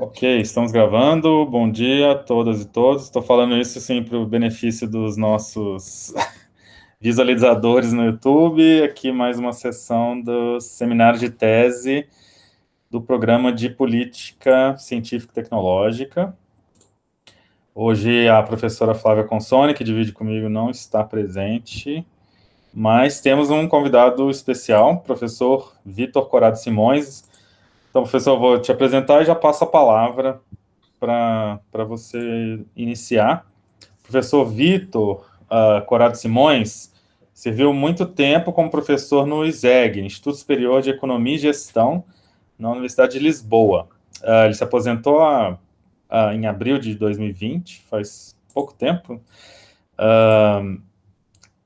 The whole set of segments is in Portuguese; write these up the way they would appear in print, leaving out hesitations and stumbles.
Ok, estamos gravando. Bom dia a todas e todos. Estou falando isso sim para o benefício dos nossos visualizadores no YouTube. Aqui mais uma sessão do seminário de tese do programa de Política Científica e Tecnológica. Hoje a professora Flávia Consone, que divide comigo, não está presente, mas temos um convidado especial, professor Vitor Corrado Simões. Então, professor, eu vou te apresentar e já passo a palavra para você iniciar. Professor Vitor Corrado Simões serviu muito tempo como professor no ISEG, Instituto Superior de Economia e Gestão, na Universidade de Lisboa. Ele se aposentou em abril de 2020, faz pouco tempo.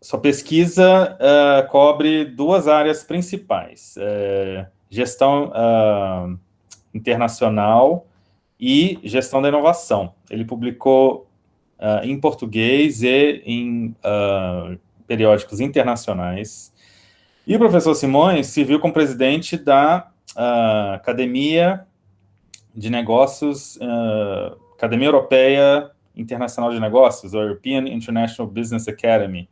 Sua pesquisa cobre duas áreas principais: gestão internacional e gestão da inovação. Ele publicou em português e em periódicos internacionais. E o professor Simões se viu como presidente da Academia de Negócios, Academia Europeia Internacional de Negócios, ou European International Business Academy,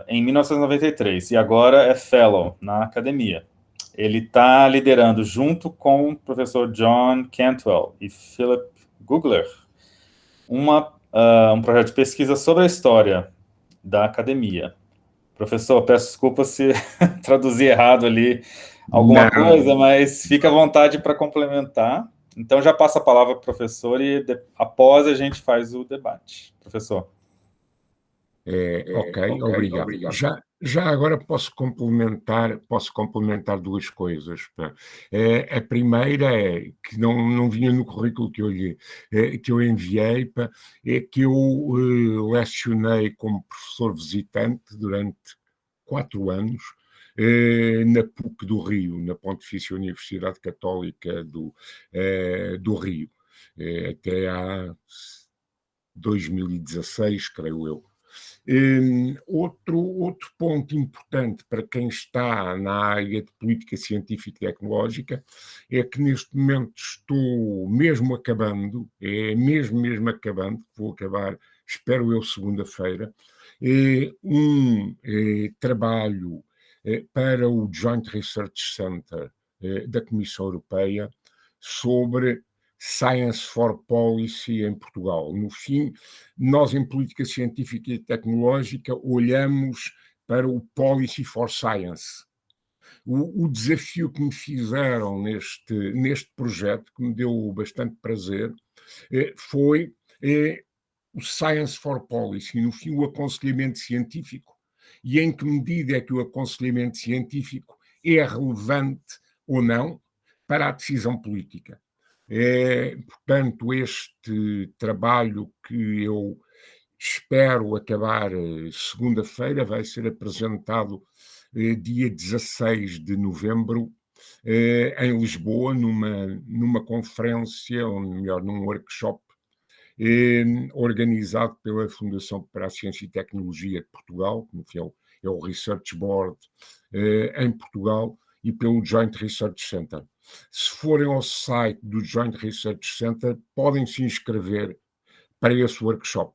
em 1993, e agora é Fellow na academia. Ele está liderando, junto com o professor John Cantwell e Philip Googler, um projeto de pesquisa sobre a história da academia. Professor, peço desculpa se traduzir errado ali alguma coisa, mas fica à vontade para complementar. Então, já passo a palavra para o professor e após a gente faz o debate. Professor. Ok, obrigado. Já agora posso complementar duas coisas. A primeira é que não vinha no currículo que eu enviei, é que eu lecionei como professor visitante durante 4 anos na PUC do Rio, na Pontifícia Universidade Católica do Rio, até há 2016, creio eu. Outro ponto importante para quem está na área de política científica e tecnológica é que neste momento estou mesmo acabando, mesmo acabando, vou acabar, espero eu, segunda-feira, um trabalho para o Joint Research Center da Comissão Europeia sobre Science for Policy em Portugal. No fim, nós em política científica e tecnológica olhamos para o Policy for Science. O desafio que me fizeram neste projeto, que me deu bastante prazer, foi o Science for Policy, no fim, o aconselhamento científico. E em que medida é que o aconselhamento científico é relevante ou não para a decisão política. Portanto, este trabalho que eu espero acabar segunda-feira vai ser apresentado dia 16 de novembro em Lisboa, numa conferência, ou melhor, num workshop organizado pela Fundação para a Ciência e Tecnologia de Portugal, que é o Research Board em Portugal, e pelo Joint Research Center. Se forem ao site do Joint Research Center, podem se inscrever para esse workshop,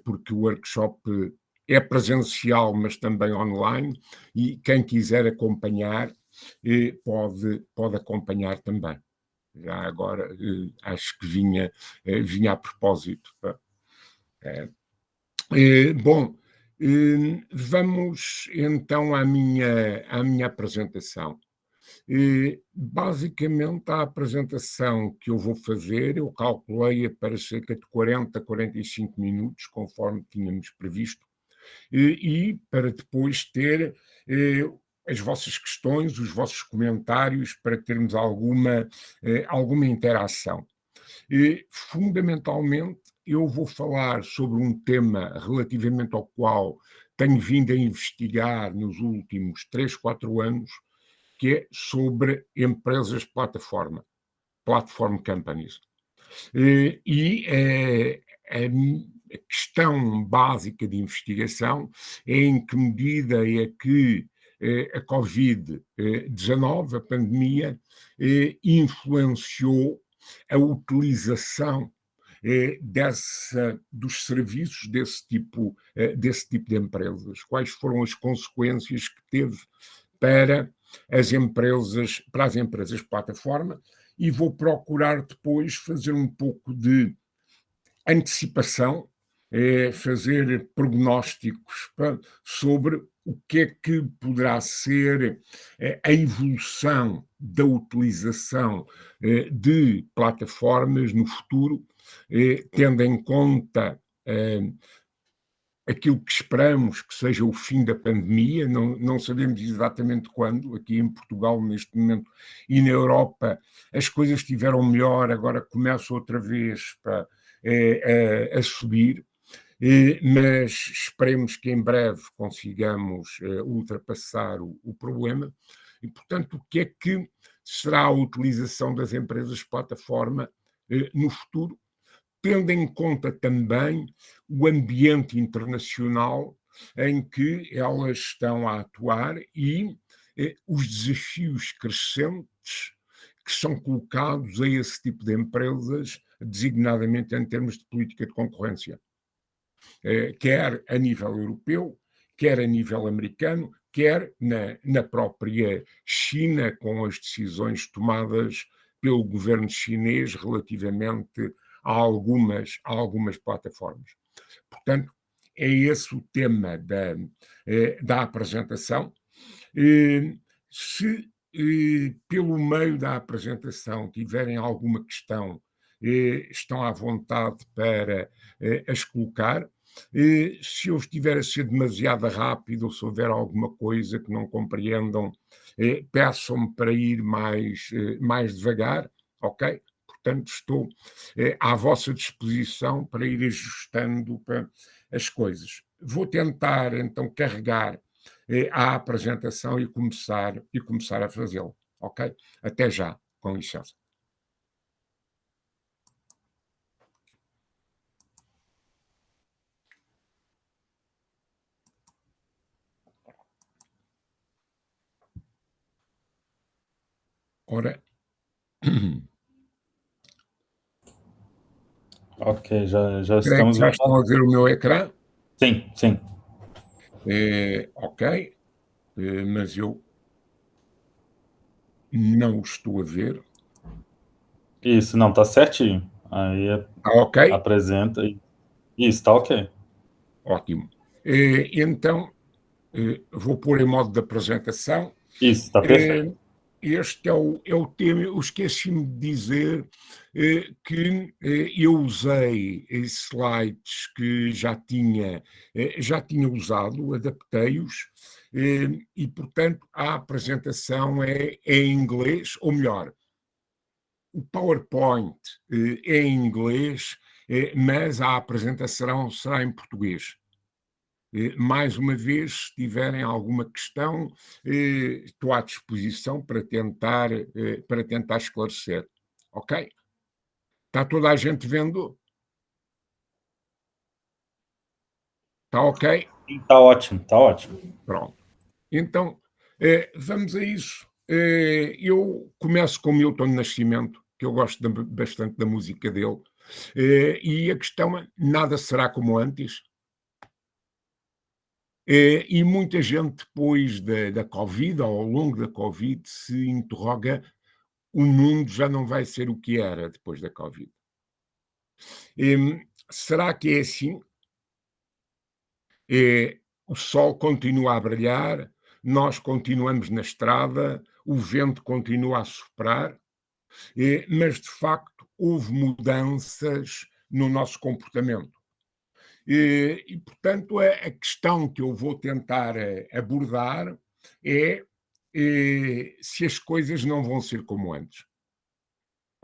porque o workshop é presencial, mas também online, e quem quiser acompanhar pode acompanhar também. Já agora, acho que vinha a propósito. Bom, vamos então à minha apresentação. Basicamente, a apresentação que eu vou fazer, eu calculei para cerca de 40 a 45 minutos, conforme tínhamos previsto, e para depois ter as vossas questões, os vossos comentários, para termos alguma interação. Fundamentalmente, eu vou falar sobre um tema relativamente ao qual tenho vindo a investigar nos últimos 3, 4 anos, que é sobre empresas platform companies. E a questão básica de investigação é em que medida é que a Covid-19, a pandemia, influenciou a utilização dos serviços desse tipo de empresas. Quais foram as consequências que teve para as empresas plataforma, e vou procurar depois fazer um pouco de antecipação, fazer prognósticos sobre o que é que poderá ser a evolução da utilização de plataformas no futuro, tendo em conta aquilo que esperamos que seja o fim da pandemia. Não sabemos exatamente quando. Aqui em Portugal, neste momento, e na Europa, as coisas estiveram melhor, agora começam outra vez a subir, mas esperemos que em breve consigamos ultrapassar o problema. E, portanto, o que é que será a utilização das empresas plataforma no futuro, tendo em conta também o ambiente internacional em que elas estão a atuar e os desafios crescentes que são colocados a esse tipo de empresas, designadamente em termos de política de concorrência, quer a nível europeu, quer a nível americano, quer na própria China, com as decisões tomadas pelo governo chinês relativamente a algumas plataformas. Portanto, é esse o tema da apresentação. Se pelo meio da apresentação tiverem alguma questão, estão à vontade para as colocar. Se eu estiver a ser demasiado rápido, ou se houver alguma coisa que não compreendam, peçam-me para ir mais devagar, ok? Portanto, estou à vossa disposição para ir ajustando as coisas. Vou tentar, então, carregar a apresentação e começar a fazê-lo, ok? Até já, com licença. Ora. Ok, já estamos Já vendo. estão a ver o meu ecrã? Sim, sim. Ok, mas eu não estou a ver. Isso, não, tá certinho. Aí Está ok? apresenta. Isso, tá ok. Ótimo. Então, vou pôr em modo de apresentação. Isso, tá perfeito. Este é o tema. Eu esqueci-me de dizer que eu usei slides que já tinha usado, adaptei-os, e, portanto, a apresentação é em inglês, ou melhor, o PowerPoint é em inglês, mas a apresentação será em português. Mais uma vez, se tiverem alguma questão, estou à disposição para tentar esclarecer. Ok? Está toda a gente vendo? Está ok? Tá ótimo, tá ótimo. Pronto. Então, vamos a isso. Eu começo com Milton Nascimento, que eu gosto bastante da música dele, e a questão é: nada será como antes. E muita gente, depois da Covid, ou ao longo da Covid, se interroga: o mundo já não vai ser o que era depois da Covid. Será que é assim? O sol continua a brilhar, nós continuamos na estrada, o vento continua a soprar, mas de facto houve mudanças no nosso comportamento. E portanto, a questão que eu vou tentar abordar é se as coisas não vão ser como antes.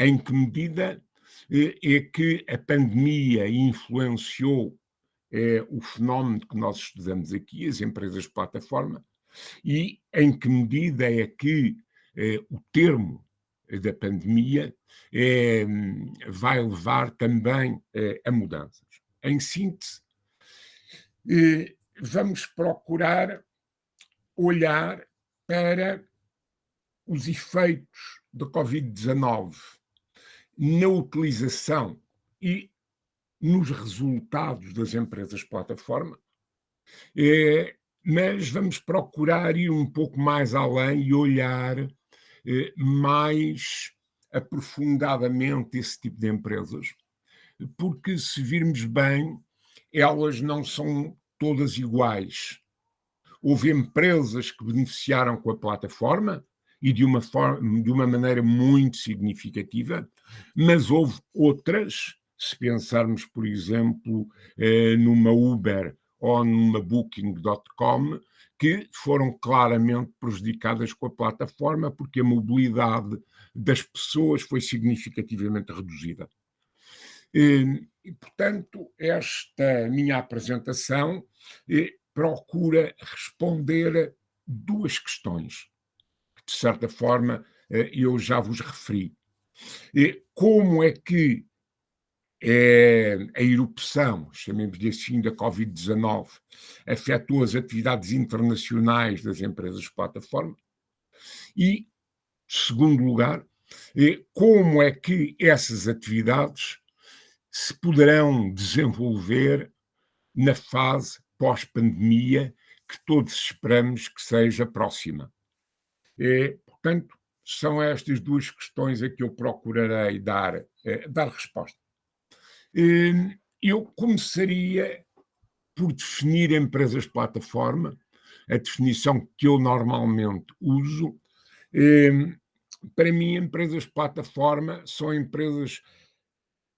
Em que medida é que a pandemia influenciou o fenómeno que nós estudamos aqui, as empresas de plataforma, e em que medida é que o termo da pandemia vai levar também a mudanças. Em síntese, vamos procurar olhar para os efeitos da Covid-19 na utilização e nos resultados das empresas plataforma, mas vamos procurar ir um pouco mais além e olhar mais aprofundadamente esse tipo de empresas, porque se virmos bem, elas não são todas iguais. Houve empresas que beneficiaram com a plataforma e de uma maneira muito significativa, mas houve outras, se pensarmos, por exemplo, numa Uber ou numa Booking.com, que foram claramente prejudicadas com a plataforma porque a mobilidade das pessoas foi significativamente reduzida. E, portanto, esta minha apresentação procura responder a duas questões, que, de certa forma, eu já vos referi. Como é que a erupção, chamemos-lhe assim, da Covid-19, afetou as atividades internacionais das empresas plataforma? E, segundo lugar, como é que essas atividades se poderão desenvolver na fase pós-pandemia que todos esperamos que seja próxima. Portanto, são estas duas questões a que eu procurarei dar resposta. Eu começaria por definir empresas plataforma, a definição que eu normalmente uso. Para mim, empresas plataforma são empresas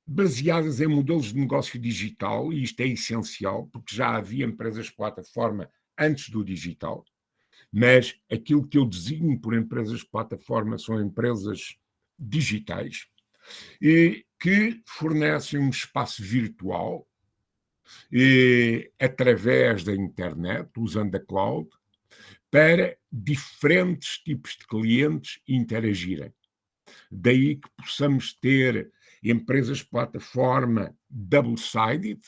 baseadas em modelos de negócio digital, e isto é essencial, porque já havia empresas plataforma antes do digital, mas aquilo que eu designo por empresas plataforma são empresas digitais que fornecem um espaço virtual através da internet, usando a cloud, para diferentes tipos de clientes interagirem. Daí que possamos ter empresas plataforma double-sided,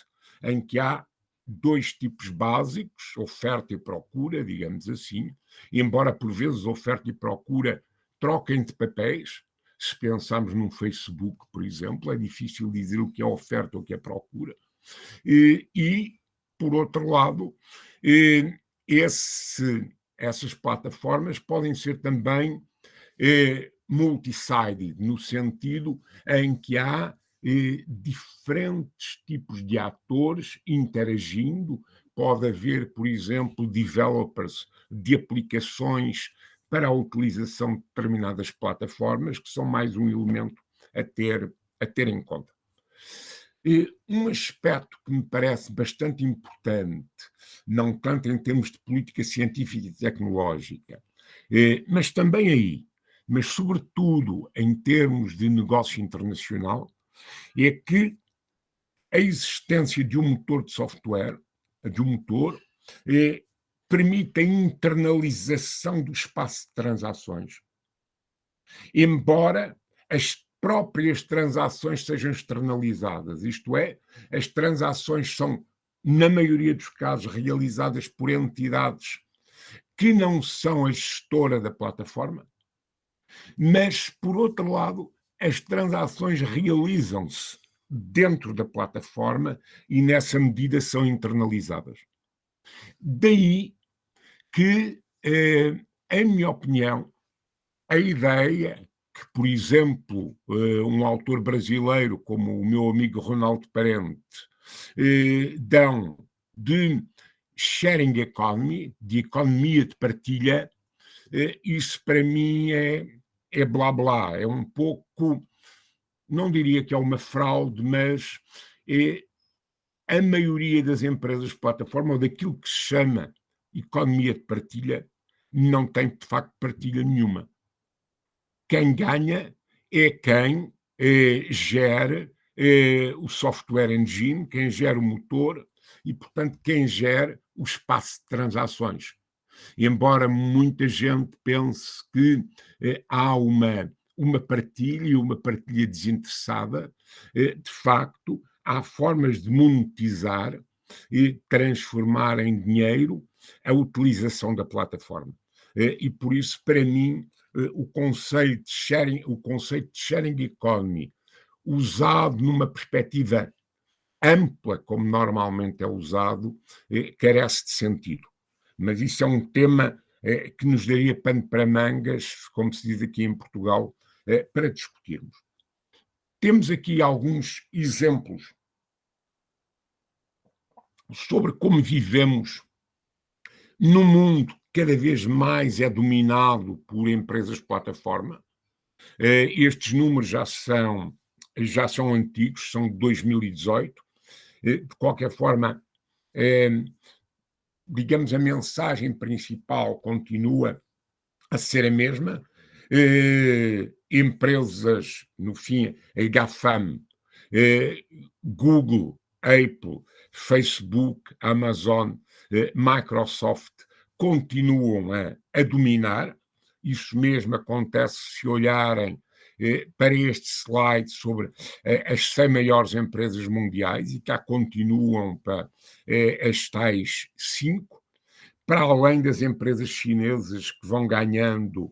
em que há dois tipos básicos, oferta e procura, digamos assim, embora por vezes oferta e procura troquem de papéis. Se pensarmos num Facebook, por exemplo, é difícil dizer o que é oferta ou o que é procura. E por outro lado, essas plataformas podem ser também multi-sided, no sentido em que há diferentes tipos de atores interagindo. Pode haver, por exemplo, developers de aplicações para a utilização de determinadas plataformas, que são mais um elemento a ter em conta. Um aspecto que me parece bastante importante, não tanto em termos de política científica e tecnológica, mas também aí, mas sobretudo em termos de negócio internacional, é que a existência de um motor de software, permite a internalização do espaço de transações, embora as próprias transações sejam externalizadas, isto é, as transações são, na maioria dos casos, realizadas por entidades que não são a gestora da plataforma, mas, por outro lado, as transações realizam-se dentro da plataforma e, nessa medida, são internalizadas. Daí que, em minha opinião, a ideia que, por exemplo, um autor brasileiro como o meu amigo Ronaldo Parente dão de sharing economy, de economia de partilha, isso para mim é blá blá, é um pouco, não diria que é uma fraude, mas a maioria das empresas plataforma, ou daquilo que se chama economia de partilha, não tem de facto partilha nenhuma. Quem ganha é quem gera o software engine, quem gera o motor e, portanto, quem gera o espaço de transações. Embora muita gente pense que há uma partilha e uma partilha desinteressada, de facto, há formas de monetizar e transformar em dinheiro a utilização da plataforma. E por isso, para mim, o conceito de sharing economy, usado numa perspectiva ampla, como normalmente é usado, carece de sentido. Mas isso é um tema que nos daria pano para mangas, como se diz aqui em Portugal, para discutirmos. Temos aqui alguns exemplos sobre como vivemos num mundo que cada vez mais é dominado por empresas de plataforma. Estes números já são antigos, são de 2018. De qualquer forma, digamos, a mensagem principal continua a ser a mesma. Empresas, no fim, a GAFAM, Google, Apple, Facebook, Amazon, Microsoft, continuam a dominar. Isso mesmo acontece se olharem para este slide sobre as 100 maiores empresas mundiais, e cá continuam para as tais 5, para além das empresas chinesas que vão ganhando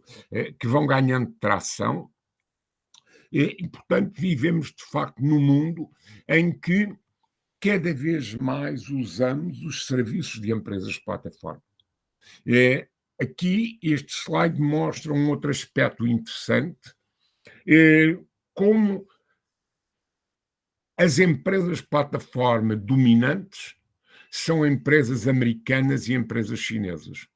tração. E, portanto, vivemos, de facto, num mundo em que cada vez mais usamos os serviços de empresas de plataforma. Aqui, este slide mostra um outro aspecto interessante, como as empresas de plataforma dominantes são empresas americanas e empresas chinesas.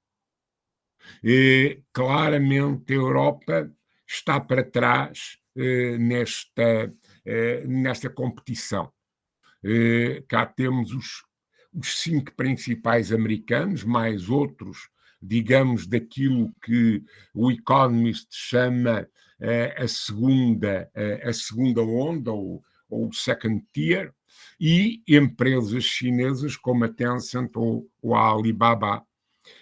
Claramente a Europa está para trás nesta competição. Cá temos os 5 principais americanos, mais outros, digamos, daquilo que o Economist chama a segunda onda, ou o second tier, e empresas chinesas como a Tencent ou a Alibaba,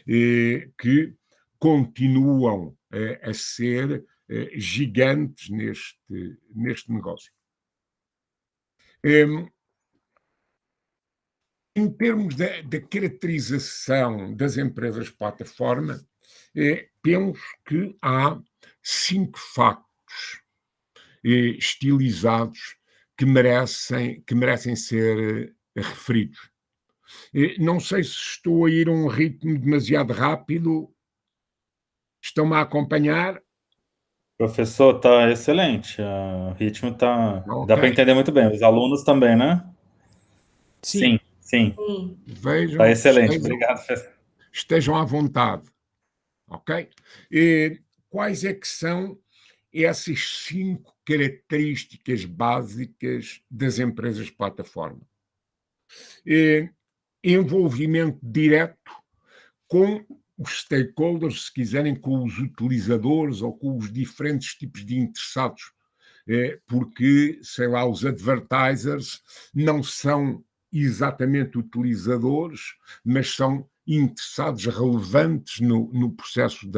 que continuam a ser gigantes neste negócio. Em termos da caracterização das empresas plataforma, penso que há 5 factos estilizados que merecem ser referidos. Não sei se estou a ir a um ritmo demasiado rápido. Estão-me a acompanhar? Professor, tá excelente. O ritmo tá. Dá para Ok. entender muito bem. Os alunos também, né? Sim. Sim. Tá Vejam, excelente. Obrigado, professor. estejam à vontade. Ok? Quais é que são essas 5 características básicas das empresas de plataforma? Envolvimento direto com os stakeholders, se quiserem, com os utilizadores ou com os diferentes tipos de interessados, porque, sei lá, os advertisers não são exatamente utilizadores, mas são interessados relevantes no processo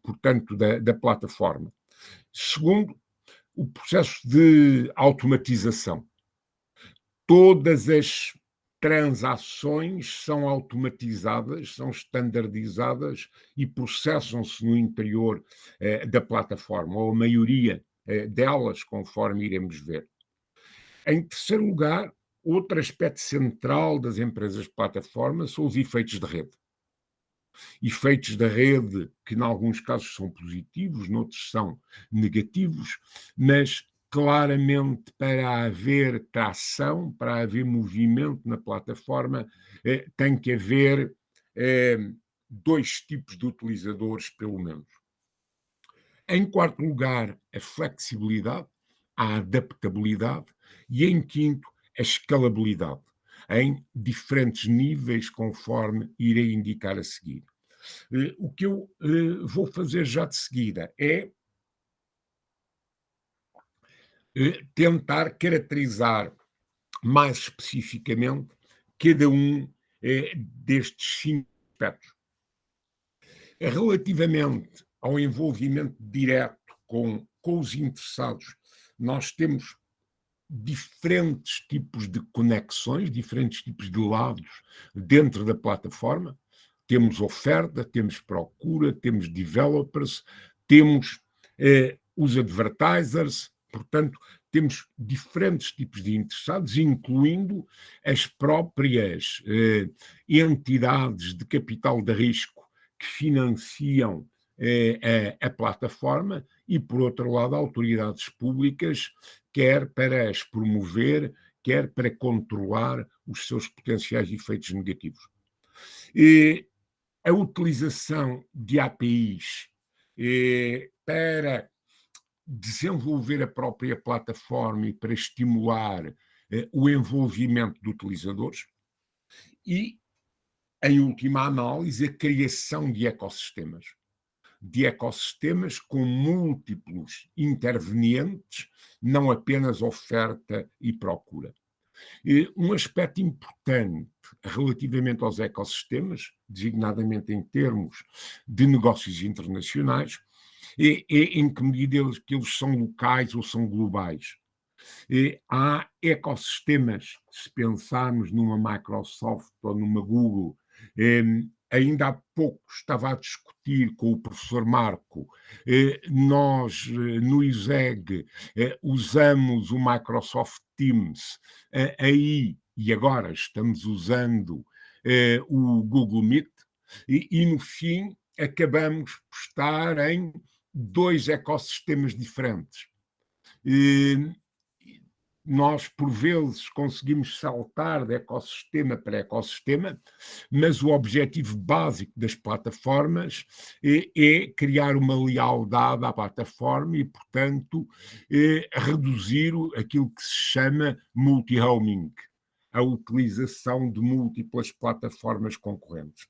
portanto, da plataforma. Segundo, o processo de automatização. Todas as transações são automatizadas, são standardizadas e processam-se no interior da plataforma, ou a maioria delas, conforme iremos ver. Em terceiro lugar, outro aspecto central das empresas de plataforma são os efeitos de rede. Efeitos da rede que, em alguns casos, são positivos, noutros são negativos, mas claramente, para haver tração, para haver movimento na plataforma, tem que haver 2 tipos de utilizadores, pelo menos. Em quarto lugar, a flexibilidade, a adaptabilidade, e em quinto, a escalabilidade, em diferentes níveis, conforme irei indicar a seguir. O que eu vou fazer já de seguida é tentar caracterizar mais especificamente cada um destes 5 aspectos. Relativamente ao envolvimento direto com os interessados, nós temos diferentes tipos de conexões, diferentes tipos de lados dentro da plataforma. Temos oferta, temos procura, temos developers, temos os advertisers, portanto, temos diferentes tipos de interessados, incluindo as próprias entidades de capital de risco que financiam a plataforma e, por outro lado, autoridades públicas, quer para as promover, quer para controlar os seus potenciais efeitos negativos. A utilização de APIs para desenvolver a própria plataforma e para estimular o envolvimento de utilizadores e, em última análise, a criação de ecossistemas com múltiplos intervenientes, não apenas oferta e procura. Um aspecto importante relativamente aos ecossistemas, designadamente em termos de negócios internacionais, é em que medida que eles são locais ou são globais. Há ecossistemas, se pensarmos numa Microsoft ou numa Google, ainda há pouco estava a discutir com o professor Marco, nós no ISEG usamos o Microsoft Teams aí e agora estamos usando o Google Meet e no fim acabamos por estar em 2 ecossistemas diferentes. Nós, por vezes, conseguimos saltar de ecossistema para ecossistema, mas o objetivo básico das plataformas é criar uma lealdade à plataforma e, portanto, reduzir aquilo que se chama multi-homing, a utilização de múltiplas plataformas concorrentes.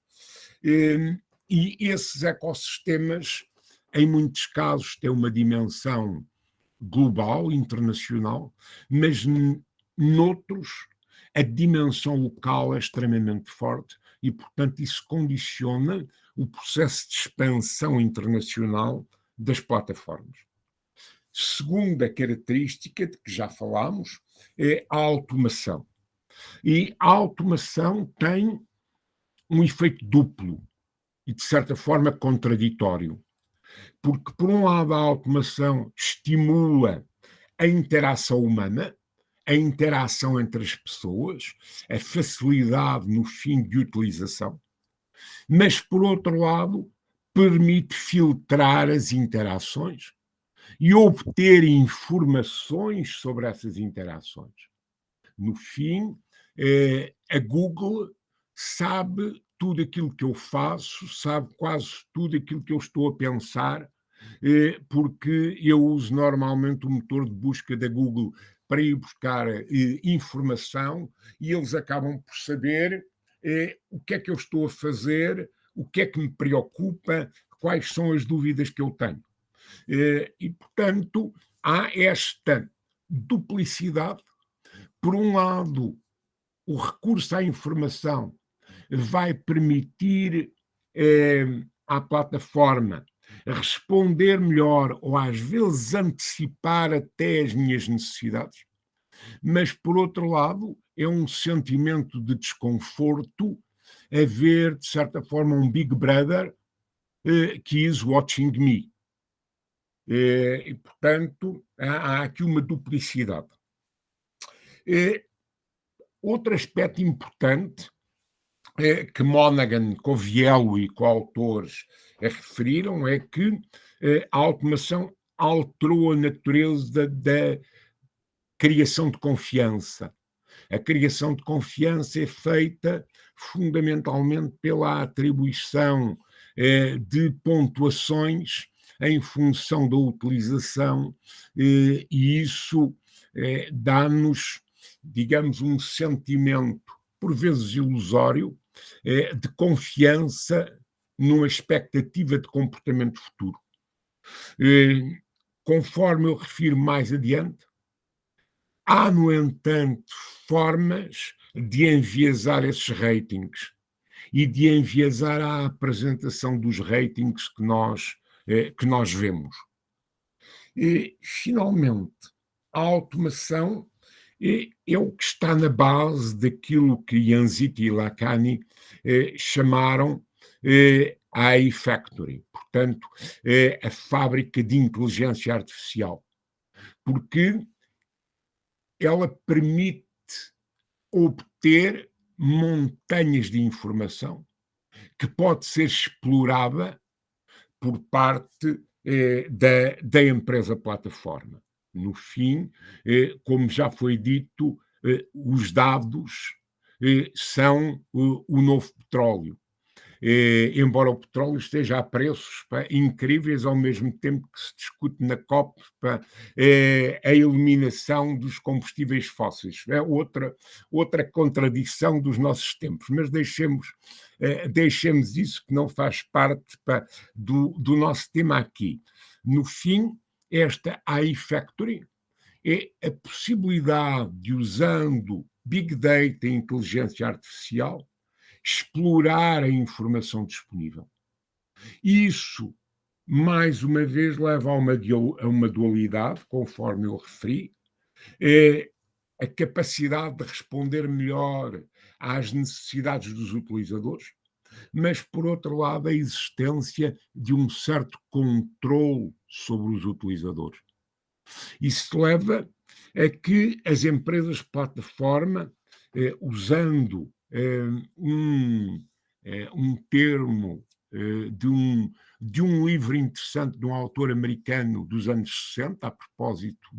E esses ecossistemas, em muitos casos, têm uma dimensão global, internacional, mas noutros a dimensão local é extremamente forte e, portanto, isso condiciona o processo de expansão internacional das plataformas. Segunda característica de que já falámos é a automação. E a automação tem um efeito duplo e, de certa forma, contraditório. Porque, por um lado, a automação estimula a interação humana, a interação entre as pessoas, a facilidade no fim de utilização, mas, por outro lado, permite filtrar as interações e obter informações sobre essas interações. No fim, a Google sabe tudo aquilo que eu faço, sabe quase tudo aquilo que eu estou a pensar, porque eu uso normalmente o motor de busca da Google para ir buscar informação e eles acabam por saber o que é que eu estou a fazer, o que é que me preocupa, quais são as dúvidas que eu tenho. E, portanto, há esta duplicidade. Por um lado, o recurso à informação vai permitir à plataforma responder melhor ou às vezes antecipar até as minhas necessidades, mas por outro lado é um sentimento de desconforto haver de certa forma um Big Brother que is watching me. E portanto há aqui uma duplicidade. Outro aspecto importante que Monaghan, Coviello e coautores referiram é que a automação alterou a natureza da criação de confiança. A criação de confiança é feita fundamentalmente pela atribuição de pontuações em função da utilização e isso dá-nos, digamos, um sentimento, por vezes ilusório, de confiança numa expectativa de comportamento futuro. Conforme eu refiro mais adiante, há, no entanto, formas de enviesar esses ratings e de enviesar a apresentação dos ratings que nós vemos. Finalmente, a automação é o que está na base daquilo que Yanziti e Lakhani chamaram AI Factory, portanto, a fábrica de inteligência artificial, porque ela permite obter montanhas de informação que pode ser explorada por parte da empresa plataforma. No fim, como já foi dito, os dados são o novo petróleo. Embora o petróleo esteja a preços incríveis, ao mesmo tempo que se discute na COP a eliminação dos combustíveis fósseis. É outra contradição dos nossos tempos, mas deixemos isso, que não faz parte do nosso tema aqui. No fim, esta AI Factory é a possibilidade de, usando Big Data e inteligência artificial, explorar a informação disponível. Isso, mais uma vez, leva a uma dualidade, conforme eu referi, a capacidade de responder melhor às necessidades dos utilizadores, mas, por outro lado, a existência de um certo controle sobre os utilizadores. Isso leva a que as empresas de plataforma, usando um termo de um livro interessante de um autor americano dos anos 60, a propósito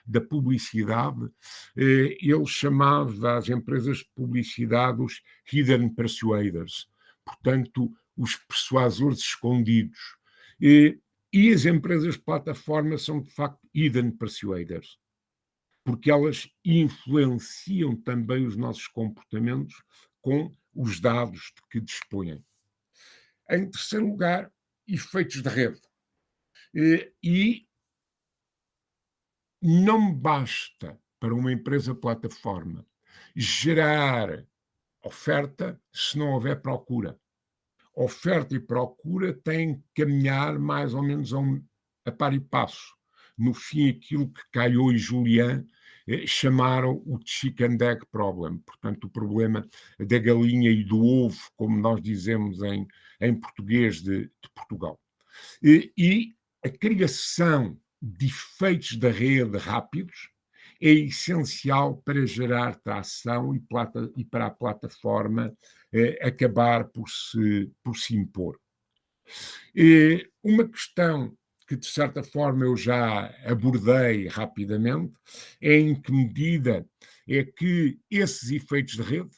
da publicidade, ele chamava as empresas de publicidade os hidden persuaders, portanto, os persuasores escondidos. E as empresas de plataforma são, de facto, hidden persuaders, porque elas influenciam também os nossos comportamentos com os dados de que dispõem. Em terceiro lugar, efeitos de rede. E não basta para uma empresa plataforma gerar oferta se não houver procura. Oferta e procura têm que caminhar mais ou menos a par e passo. No fim, aquilo que Caio e Julian chamaram o chicken egg problem, portanto, o problema da galinha e do ovo, como nós dizemos em português de Portugal. E a criação de efeitos da rede rápidos é essencial para gerar tração e para a plataforma acabar por se impor. Uma questão que, de certa forma, eu já abordei rapidamente é em que medida é que esses efeitos de rede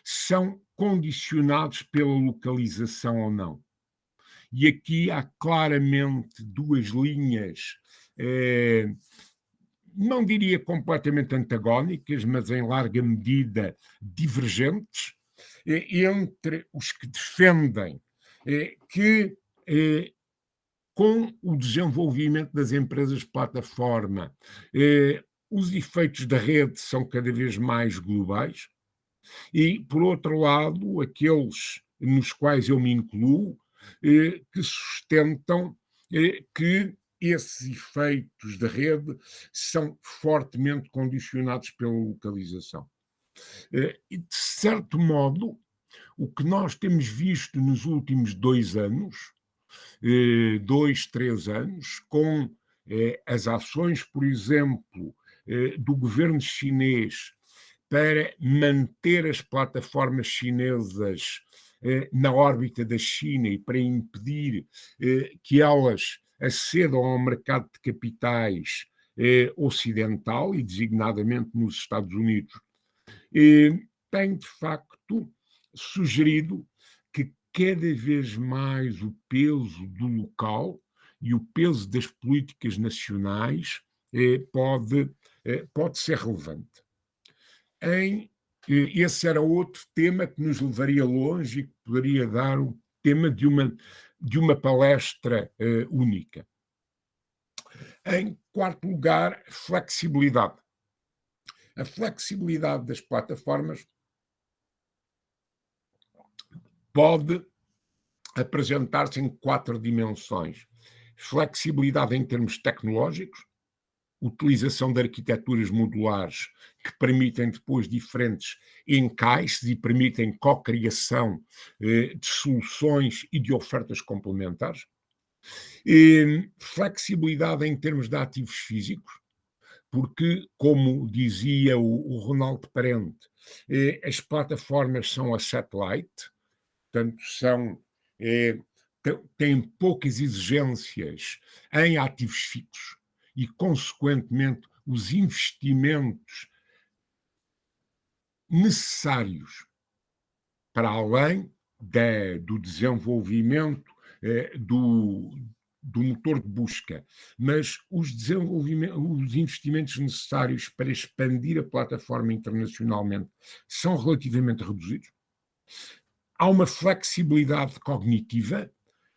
são condicionados pela localização ou não. E aqui há claramente duas linhas, não diria completamente antagónicas, mas em larga medida divergentes, entre os que defendem que com o desenvolvimento das empresas de plataforma, os efeitos da rede são cada vez mais globais, e, por outro lado, aqueles nos quais eu me incluo, que sustentam que esses efeitos da rede são fortemente condicionados pela localização. E, de certo modo, o que nós temos visto nos últimos 2 anos, 3 anos, com as ações, por exemplo, do governo chinês para manter as plataformas chinesas na órbita da China e para impedir que elas acedam ao mercado de capitais ocidental e designadamente nos Estados Unidos, tem de facto sugerido que cada vez mais o peso do local e o peso das políticas nacionais pode ser relevante. Esse era outro tema que nos levaria longe e que poderia dar o tema de uma palestra única. Em quarto lugar, flexibilidade. A flexibilidade das plataformas pode apresentar-se em 4 dimensões. Flexibilidade em termos tecnológicos, utilização de arquiteturas modulares que permitem depois diferentes encaixes e permitem co-criação de soluções e de ofertas complementares. Flexibilidade em termos de ativos físicos, porque, como dizia o Ronaldo Parente, as plataformas são a satellite, portanto, têm poucas exigências em ativos fixos e, consequentemente, os investimentos necessários para além do desenvolvimento do motor de busca, mas os investimentos necessários para expandir a plataforma internacionalmente são relativamente reduzidos. Há uma flexibilidade cognitiva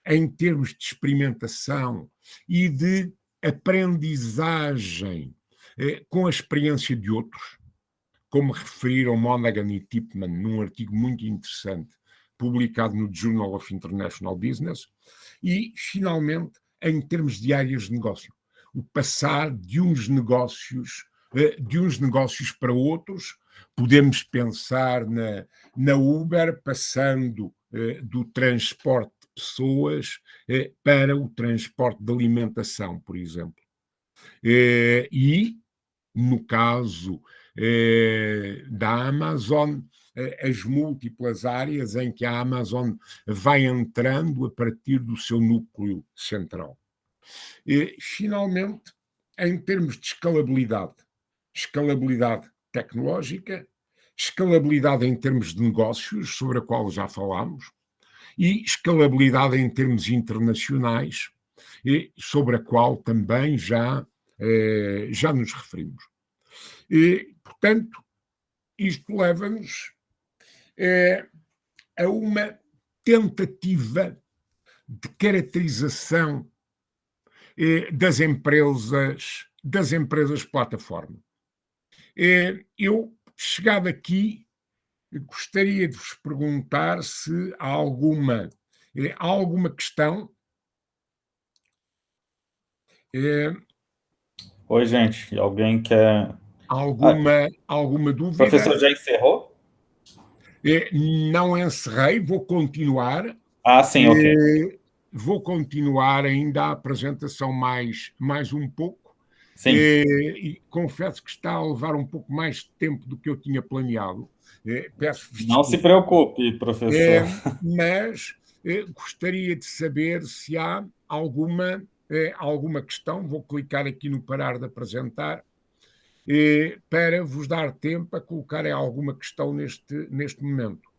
em termos de experimentação e de aprendizagem com a experiência de outros, como referiram Monaghan e Tipman num artigo muito interessante publicado no Journal of International Business. E, finalmente, em termos de áreas de negócio, o passar de uns negócios para outros. Podemos pensar na Uber, passando do transporte de pessoas para o transporte de alimentação, por exemplo. E, no caso da Amazon, as múltiplas áreas em que a Amazon vai entrando a partir do seu núcleo central. Finalmente, em termos de escalabilidade tecnológica, escalabilidade em termos de negócios, sobre a qual já falámos, e escalabilidade em termos internacionais, sobre a qual também já nos referimos. Portanto, isto leva-nos a uma tentativa de caracterização das empresas plataforma. Eu, chegado aqui, gostaria de vos perguntar se há alguma questão. Oi, gente. Alguém quer... Alguma dúvida? O professor já encerrou? Não encerrei, vou continuar. Sim, ok. Vou continuar ainda a apresentação mais um pouco. Sim. E confesso que está a levar um pouco mais de tempo do que eu tinha planeado. Peço-vos Não se preocupe, professor. Mas gostaria de saber se há alguma questão. Vou clicar aqui no parar de apresentar para vos dar tempo a colocarem alguma questão neste momento.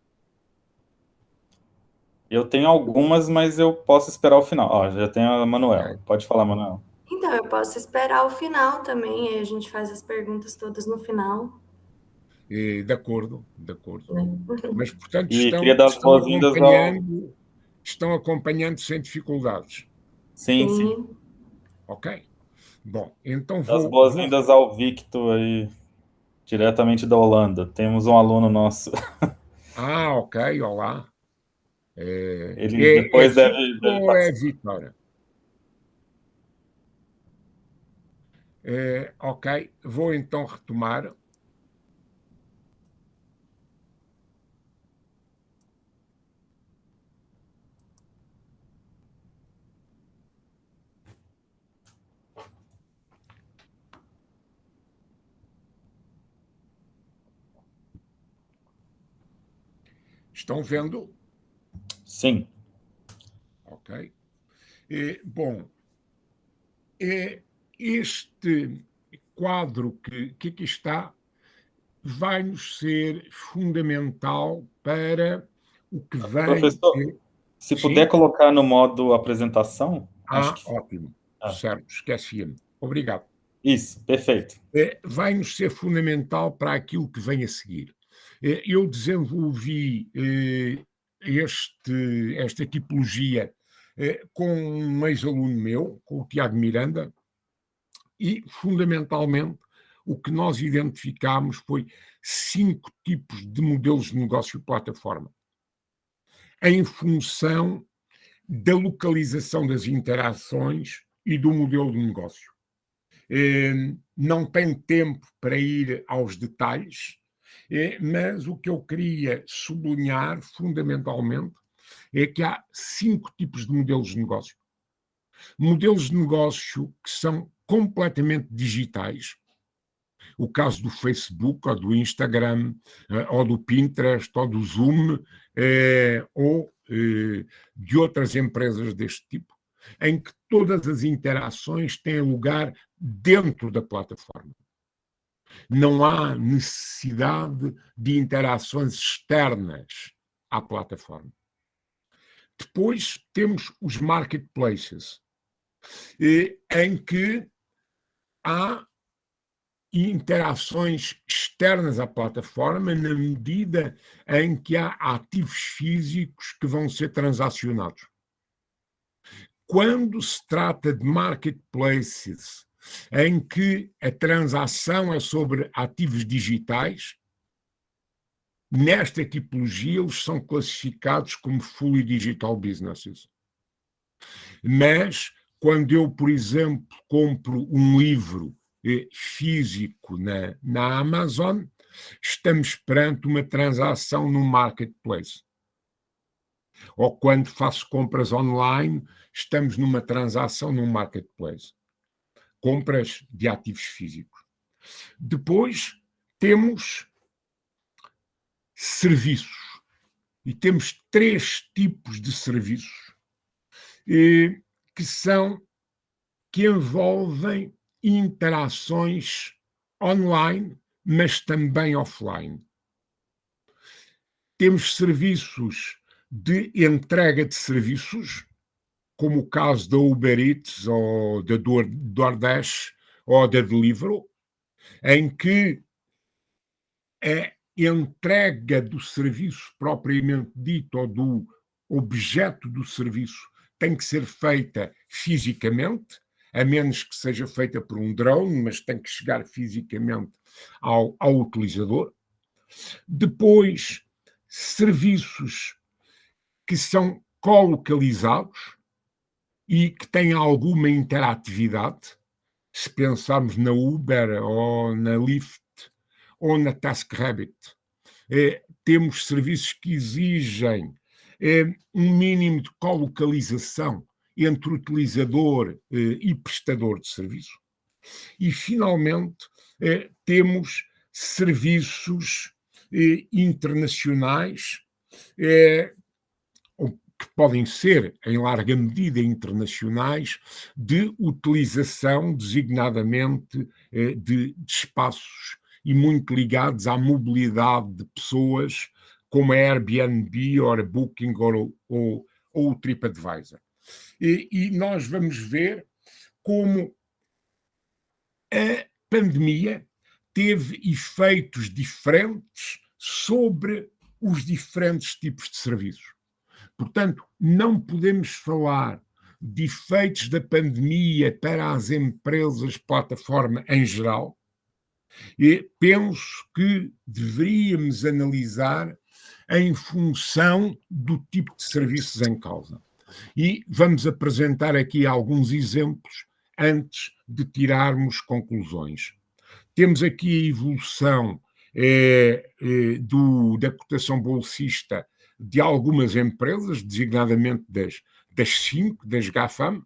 Eu tenho algumas, mas eu posso esperar o final. Já tem a Manuela. Pode falar, Manuela. Então, eu posso esperar o final também, e a gente faz as perguntas todas no final. De acordo. Mas, portanto, estão acompanhando sem dificuldades. Sim. Ok. Bom, então As boas-vindas ao Victor aí, diretamente da Holanda. Temos um aluno nosso. Ok, olá. Ele depois deve é Vitória. Ok, vou então retomar. Estão vendo? Sim. Ok. Bom, este quadro que aqui está vai-nos ser fundamental para o que vem. Professor, se puder colocar no modo apresentação. Ótimo. Certo, esqueci-me. Obrigado. Isso, perfeito. Vai-nos ser fundamental para aquilo que vem a seguir. Eu desenvolvi esta tipologia com um ex-aluno meu, com o Tiago Miranda, e, fundamentalmente, o que nós identificámos foi 5 tipos de modelos de negócio plataforma, em função da localização das interações e do modelo de negócio. não tenho tempo para ir aos detalhes, mas o que eu queria sublinhar fundamentalmente é que há 5 tipos de modelos de negócio. Modelos de negócio que são completamente digitais, o caso do Facebook, ou do Instagram, ou do Pinterest, ou do Zoom, ou de outras empresas deste tipo, em que todas as interações têm lugar dentro da plataforma. Não há necessidade de interações externas à plataforma. Depois temos os marketplaces, em que há interações externas à plataforma na medida em que há ativos físicos que vão ser transacionados. Quando se trata de marketplaces em que a transação é sobre ativos digitais, nesta tipologia eles são classificados como fully digital businesses. Mas quando eu, por exemplo, compro um livro físico na Amazon, estamos perante uma transação no marketplace. Ou quando faço compras online, estamos numa transação no marketplace. Compras de ativos físicos. Depois temos serviços. E temos 3 tipos de serviços que envolvem interações online, mas também offline. Temos serviços de entrega de serviços, como o caso da Uber Eats, ou da DoorDash, ou da Deliveroo, em que a entrega do serviço propriamente dito, ou do objeto do serviço, tem que ser feita fisicamente, a menos que seja feita por um drone, mas tem que chegar fisicamente ao utilizador. Depois, serviços que são colocalizados e que têm alguma interatividade. Se pensarmos na Uber, ou na Lyft, ou na TaskRabbit, temos serviços que exigem um mínimo de colocalização entre utilizador e prestador de serviço. E, finalmente, temos serviços internacionais, que podem ser, em larga medida, internacionais, de utilização, designadamente, de espaços, e muito ligados à mobilidade de pessoas, como a Airbnb, ou a Booking, ou o TripAdvisor. E nós vamos ver como a pandemia teve efeitos diferentes sobre os diferentes tipos de serviços. Portanto, não podemos falar de efeitos da pandemia para as empresas plataforma em geral. E penso que deveríamos analisar em função do tipo de serviços em causa. E vamos apresentar aqui alguns exemplos antes de tirarmos conclusões. Temos aqui a evolução da cotação bolsista de algumas empresas, designadamente das 5, das GAFAM,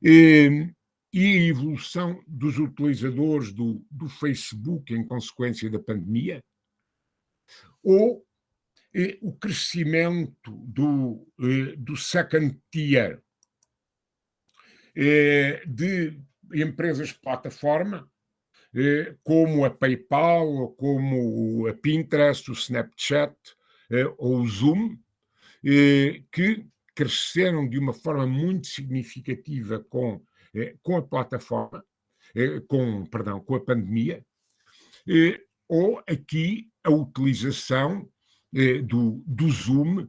e a evolução dos utilizadores do Facebook em consequência da pandemia, ou o crescimento do second tier de empresas plataforma, como a PayPal, como a Pinterest, o Snapchat, ou o Zoom, que cresceram de uma forma muito significativa com a plataforma, com a pandemia, ou aqui a utilização do Zoom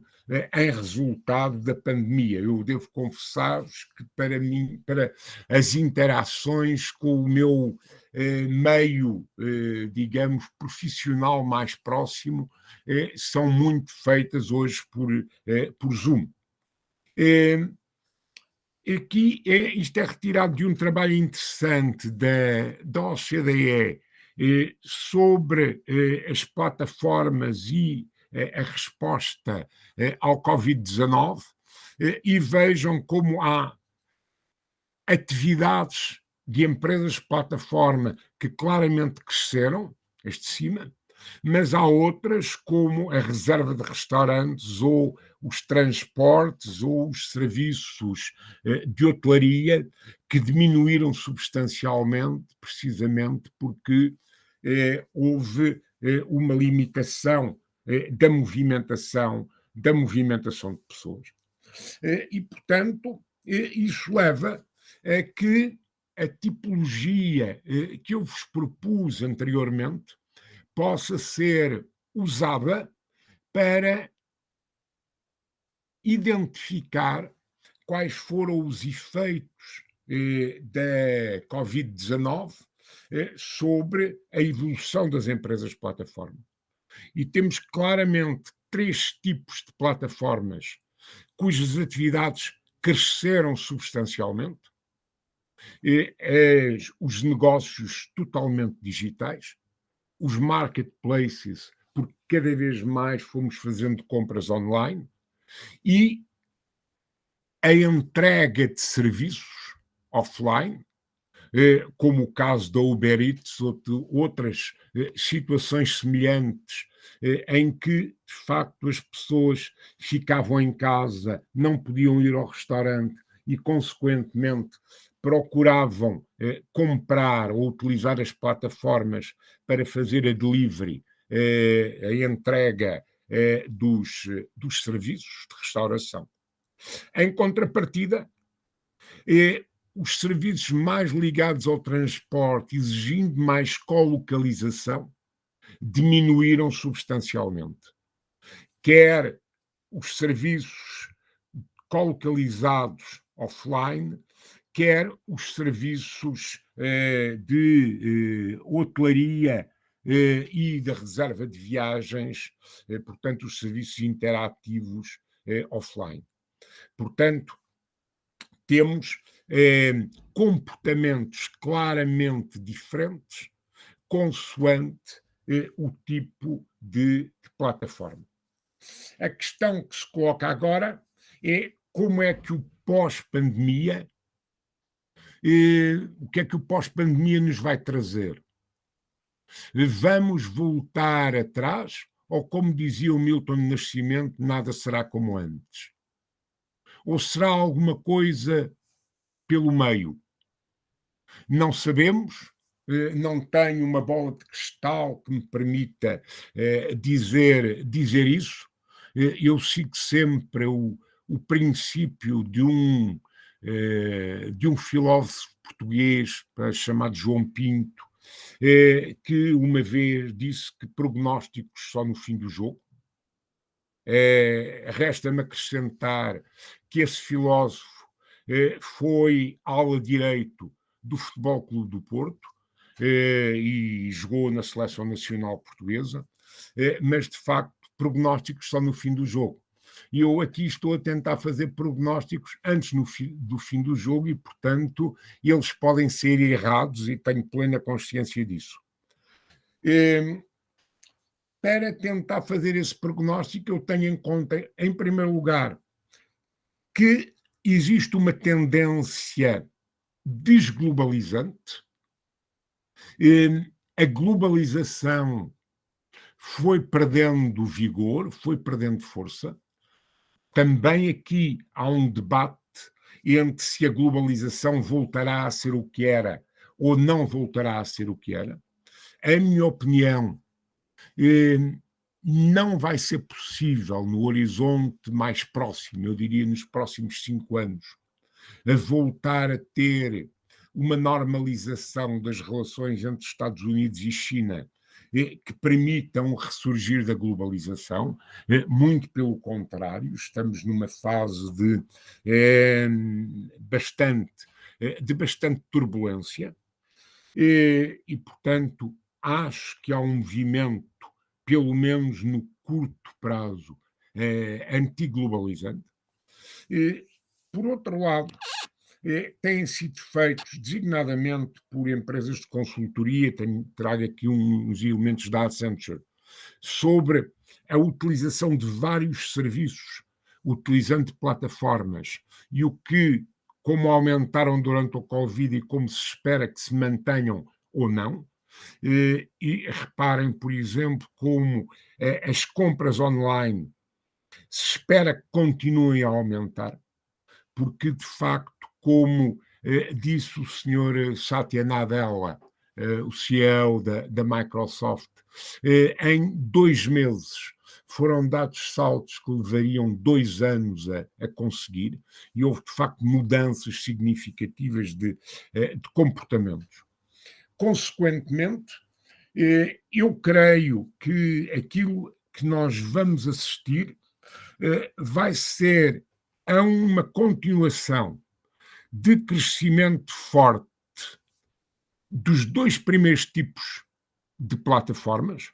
em resultado da pandemia. Eu devo confessar-vos que, para mim, para as interações com o meu meio, digamos, profissional mais próximo, são muito feitas hoje por Zoom. Aqui isto é retirado de um trabalho interessante da OCDE sobre as plataformas e a resposta ao Covid-19, e vejam como há atividades de empresas de plataforma que claramente cresceram, as de cima, mas há outras, como a reserva de restaurantes, ou os transportes, ou os serviços de hotelaria, que diminuíram substancialmente, precisamente porque houve uma limitação da movimentação de pessoas. E, portanto, isso leva a que a tipologia que eu vos propus anteriormente possa ser usada para identificar quais foram os efeitos da Covid-19 sobre a evolução das empresas de plataforma. E temos claramente 3 tipos de plataformas cujas atividades cresceram substancialmente, os negócios totalmente digitais, os marketplaces, porque cada vez mais fomos fazendo compras online, e a entrega de serviços offline, como o caso da Uber Eats ou de outras situações semelhantes, em que, de facto, as pessoas ficavam em casa, não podiam ir ao restaurante e, consequentemente, procuravam comprar ou utilizar as plataformas para fazer a delivery, a entrega dos serviços de restauração. Em contrapartida, os serviços mais ligados ao transporte, exigindo mais colocalização, diminuíram substancialmente. Quer os serviços colocalizados offline, quer os serviços de hotelaria e da reserva de viagens, portanto, os serviços interativos offline. Portanto, temos comportamentos claramente diferentes consoante o tipo de plataforma. A questão que se coloca agora é como é que o pós-pandemia, o que é que o pós-pandemia nos vai trazer? Vamos voltar atrás ou, como dizia o Milton Nascimento, nada será como antes? Ou será alguma coisa pelo meio? Não sabemos, não tenho uma bola de cristal que me permita dizer isso. Eu sigo sempre o princípio de um filósofo português chamado João Pinto, que uma vez disse que prognósticos só no fim do jogo. Resta-me acrescentar que esse filósofo foi ala direito do Futebol Clube do Porto e jogou na Seleção Nacional Portuguesa, mas de facto prognósticos só no fim do jogo. E eu aqui estou a tentar fazer prognósticos antes do fim do jogo e, portanto, eles podem ser errados e tenho plena consciência disso. Para tentar fazer esse prognóstico, eu tenho em conta, em primeiro lugar, que existe uma tendência desglobalizante. A globalização foi perdendo vigor, foi perdendo força. Também aqui há um debate entre se a globalização voltará a ser o que era ou não voltará a ser o que era. A minha opinião, não vai ser possível no horizonte mais próximo, eu diria nos próximos 5 anos, a voltar a ter uma normalização das relações entre Estados Unidos e China que permitam o ressurgir da globalização. Muito pelo contrário, estamos numa fase de bastante turbulência e, portanto, acho que há um movimento, pelo menos no curto prazo, antiglobalizante. Por outro lado, têm sido feitos designadamente por empresas de consultoria, trago aqui uns elementos da Accenture, sobre a utilização de vários serviços, utilizando plataformas, e o que, como aumentaram durante o Covid e como se espera que se mantenham ou não. E reparem, por exemplo, como as compras online se espera que continuem a aumentar, porque, de facto, como disse o senhor Satya Nadella, o CEO da Microsoft, em 2 meses foram dados saltos que levariam 2 anos a conseguir, e houve, de facto, mudanças significativas de comportamentos. Consequentemente, eu creio que aquilo que nós vamos assistir vai ser a uma continuação de crescimento forte dos 2 primeiros tipos de plataformas,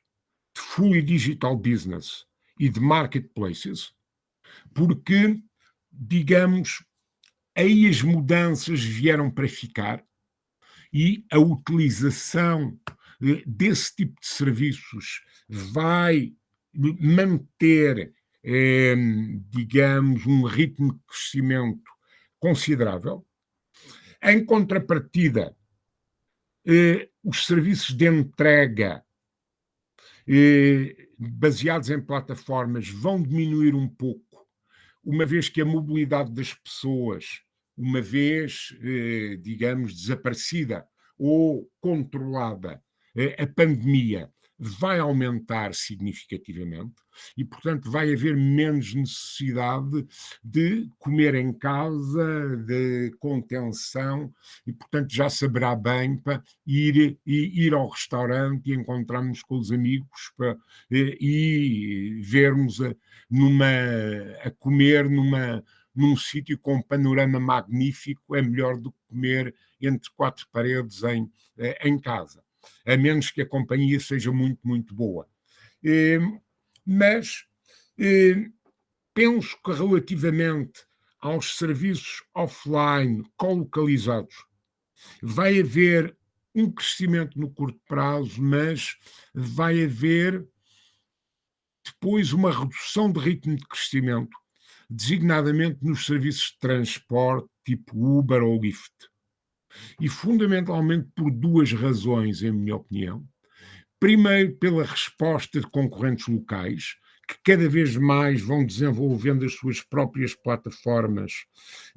de fully digital business e de marketplaces, porque, digamos, aí as mudanças vieram para ficar e a utilização desse tipo de serviços vai manter, digamos, um ritmo de crescimento considerável. Em contrapartida, os serviços de entrega baseados em plataformas vão diminuir um pouco, uma vez que a mobilidade das pessoas, uma vez, digamos, desaparecida ou controlada a pandemia, vai aumentar significativamente e, portanto, vai haver menos necessidade de comer em casa, de contenção, e, portanto, já saberá bem para ir ao restaurante e encontrarmos com os amigos e vermos a comer num sítio com um panorama magnífico, é melhor do que comer entre 4 paredes em casa, a menos que a companhia seja muito, muito boa. Mas penso que relativamente aos serviços offline colocalizados, vai haver um crescimento no curto prazo, mas vai haver depois uma redução de ritmo de crescimento, designadamente nos serviços de transporte tipo Uber ou Lyft. E fundamentalmente por 2 razões, em minha opinião. Primeiro, pela resposta de concorrentes locais, que cada vez mais vão desenvolvendo as suas próprias plataformas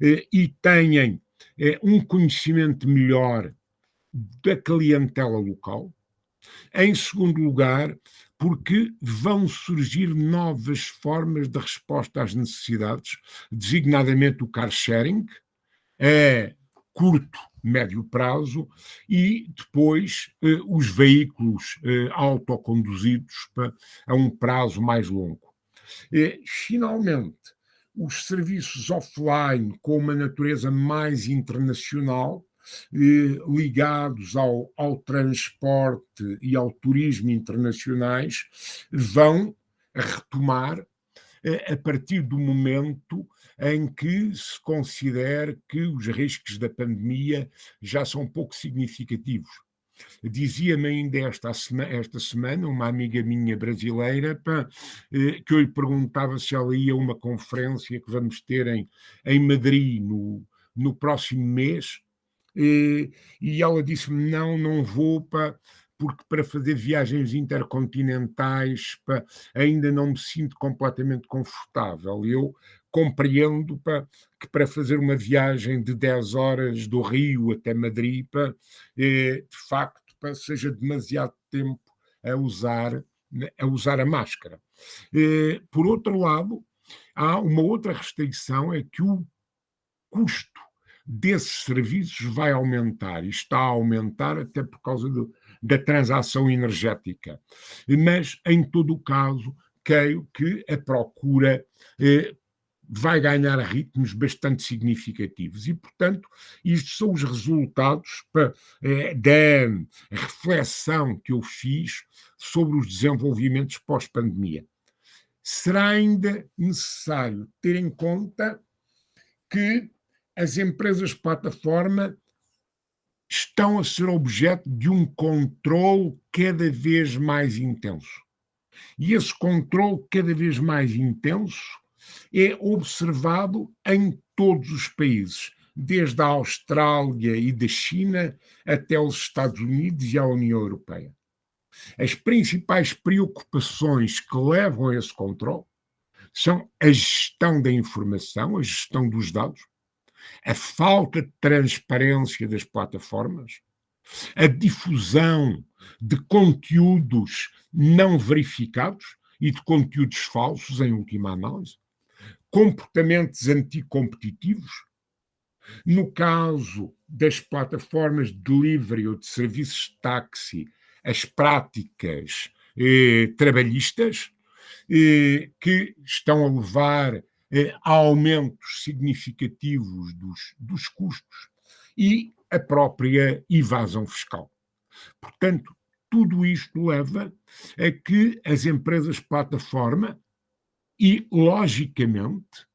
e têm um conhecimento melhor da clientela local. Em segundo lugar, porque vão surgir novas formas de resposta às necessidades, designadamente o car sharing, a curto, médio prazo, e depois os veículos autoconduzidos a um prazo mais longo. Finalmente, os serviços offline com uma natureza mais internacional, ligados ao transporte e ao turismo internacionais, vão retomar a partir do momento em que se considere que os riscos da pandemia já são pouco significativos. Dizia-me ainda esta semana uma amiga minha brasileira que eu lhe perguntava se ela ia a uma conferência que vamos ter em Madrid no próximo mês, e ela disse-me, não vou, porque para fazer viagens intercontinentais ainda não me sinto completamente confortável. Eu compreendo que para fazer uma viagem de 10 horas do Rio até Madrid, de facto, seja demasiado tempo a usar a máscara. Por outro lado, há uma outra restrição, é que o custo desses serviços vai aumentar, e está a aumentar até por causa da transação energética. Mas, em todo o caso, creio que a procura vai ganhar ritmos bastante significativos e, portanto, estes são os resultados da reflexão que eu fiz sobre os desenvolvimentos pós-pandemia. Será ainda necessário ter em conta que as empresas plataforma estão a ser objeto de um controle cada vez mais intenso. E esse controle cada vez mais intenso é observado em todos os países, desde a Austrália e da China até os Estados Unidos e a União Europeia. As principais preocupações que levam a esse controle são a gestão da informação, a gestão dos dados, a falta de transparência das plataformas, a difusão de conteúdos não verificados e de conteúdos falsos, em última análise, comportamentos anticompetitivos. No caso das plataformas de delivery ou de serviços de táxi, as práticas trabalhistas, que estão a levar a aumentos significativos dos custos e a própria evasão fiscal. Portanto, tudo isto leva a que as empresas plataforma, e logicamente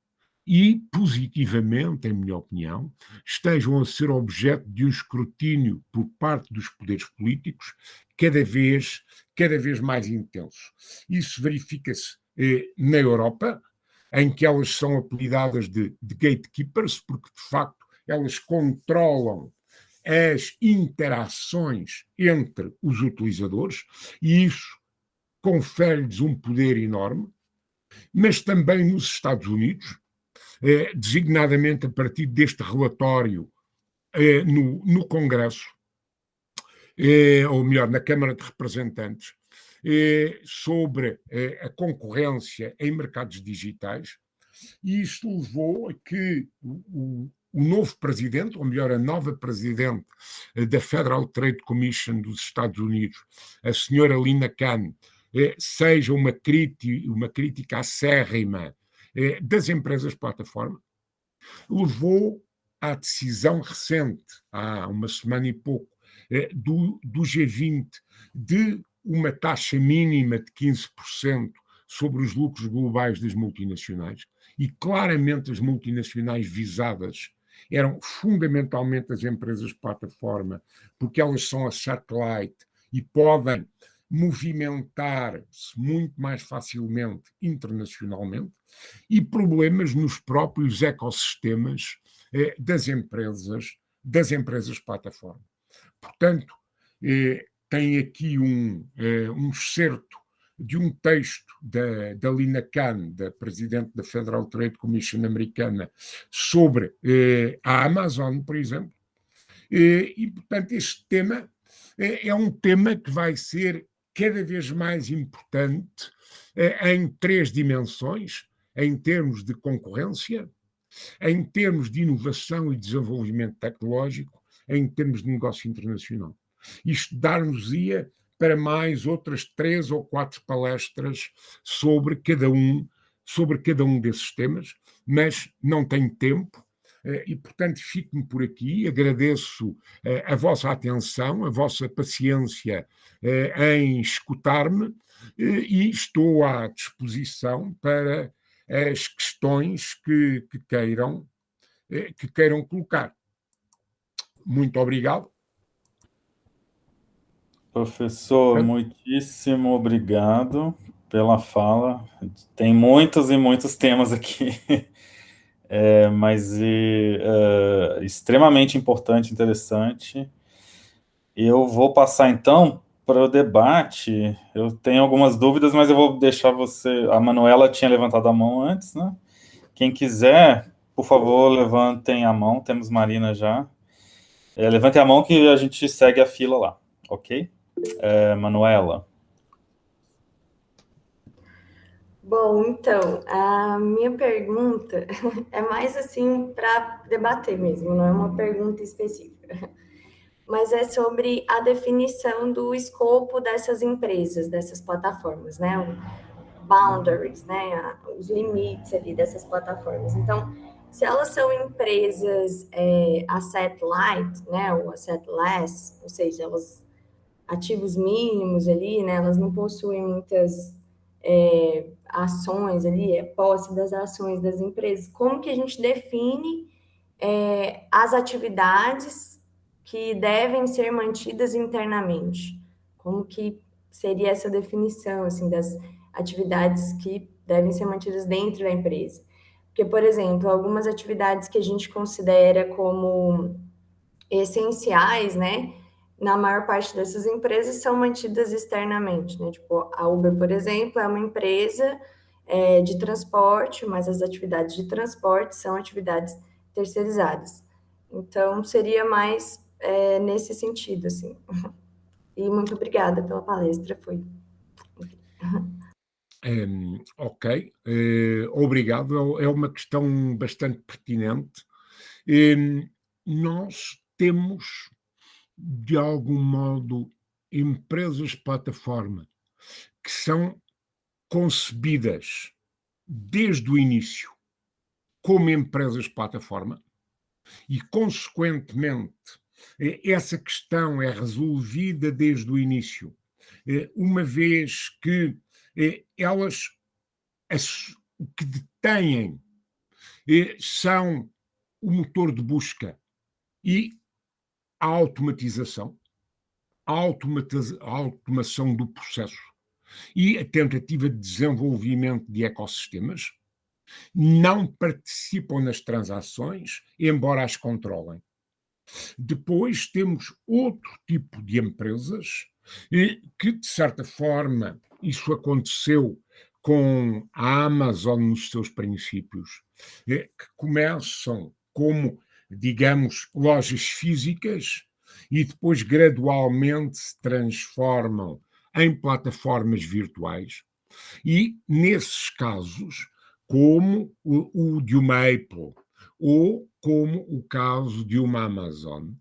e positivamente, em minha opinião, estejam a ser objeto de um escrutínio por parte dos poderes políticos cada vez mais intenso. Isso verifica-se na Europa, em que elas são apelidadas de gatekeepers, porque de facto elas controlam as interações entre os utilizadores, e isso confere-lhes um poder enorme, mas também nos Estados Unidos, designadamente a partir deste relatório no Congresso, ou melhor, na Câmara de Representantes, sobre a concorrência em mercados digitais, e isto levou a que o novo presidente, ou melhor, a nova presidente da Federal Trade Commission dos Estados Unidos, a senhora Lina Khan, seja uma crítica acérrima das empresas plataforma, levou à decisão recente, há uma semana e pouco, do G20, de uma taxa mínima de 15% sobre os lucros globais das multinacionais, e claramente as multinacionais visadas eram fundamentalmente as empresas plataforma, porque elas são a satellite e podem movimentar-se muito mais facilmente internacionalmente, e problemas nos próprios ecossistemas das empresas plataforma. Portanto, tem aqui um excerto de um texto da Lina Khan, da presidente da Federal Trade Commission americana, sobre a Amazon, por exemplo, e, portanto, este tema é um tema que vai ser cada vez mais importante em três dimensões: em termos de concorrência, em termos de inovação e desenvolvimento tecnológico, em termos de negócio internacional. Isto dar-nos-ia para mais outras 3 ou 4 palestras sobre cada um desses temas, mas não tenho tempo. E, portanto, fico-me por aqui. Agradeço a vossa atenção, a vossa paciência em escutar-me, e estou à disposição para as questões que queiram colocar. Muito obrigado. Professor, muitíssimo obrigado pela fala. Tem muitos e muitos temas aqui. Mas extremamente importante, interessante. Eu vou passar, então, para o debate. Eu tenho algumas dúvidas, mas eu vou deixar você... A Manuela tinha levantado a mão antes, né? Quem quiser, por favor, levantem a mão. Temos Marina já. Levantem a mão que a gente segue a fila lá, ok? Manuela. Bom, então, a minha pergunta é mais assim para debater mesmo, não é uma pergunta específica, mas é sobre a definição do escopo dessas empresas, dessas plataformas, né? Boundaries, né? Os limites ali dessas plataformas. Então, se elas são empresas asset light, né? Ou asset less, ou seja, elas ativos mínimos ali, né? Elas não possuem muitas ações ali, posse das ações das empresas. Como que a gente define as atividades que devem ser mantidas internamente. Como que seria essa definição, assim, das atividades que devem ser mantidas dentro da empresa? Porque, por exemplo, algumas atividades que a gente considera como essenciais, né, na maior parte dessas empresas são mantidas externamente, né? Tipo, a Uber, por exemplo, é uma empresa de transporte, mas as atividades de transporte são atividades terceirizadas. Então, seria mais nesse sentido, assim. E muito obrigada pela palestra, foi. Ok, obrigado. É uma questão bastante pertinente. Nós temos, de algum modo, empresas plataforma que são concebidas desde o início como empresas plataforma e, consequentemente, essa questão é resolvida desde o início, uma vez que elas o que detêm são o motor de busca e a automatização, a automação do processo e a tentativa de desenvolvimento de ecossistemas, não participam nas transações, embora as controlem. Depois temos outro tipo de empresas que, de certa forma, isso aconteceu com a Amazon nos seus princípios, que começam como, digamos, lojas físicas e depois gradualmente se transformam em plataformas virtuais. E, nesses casos, como o de uma Apple ou como o caso de uma Amazon,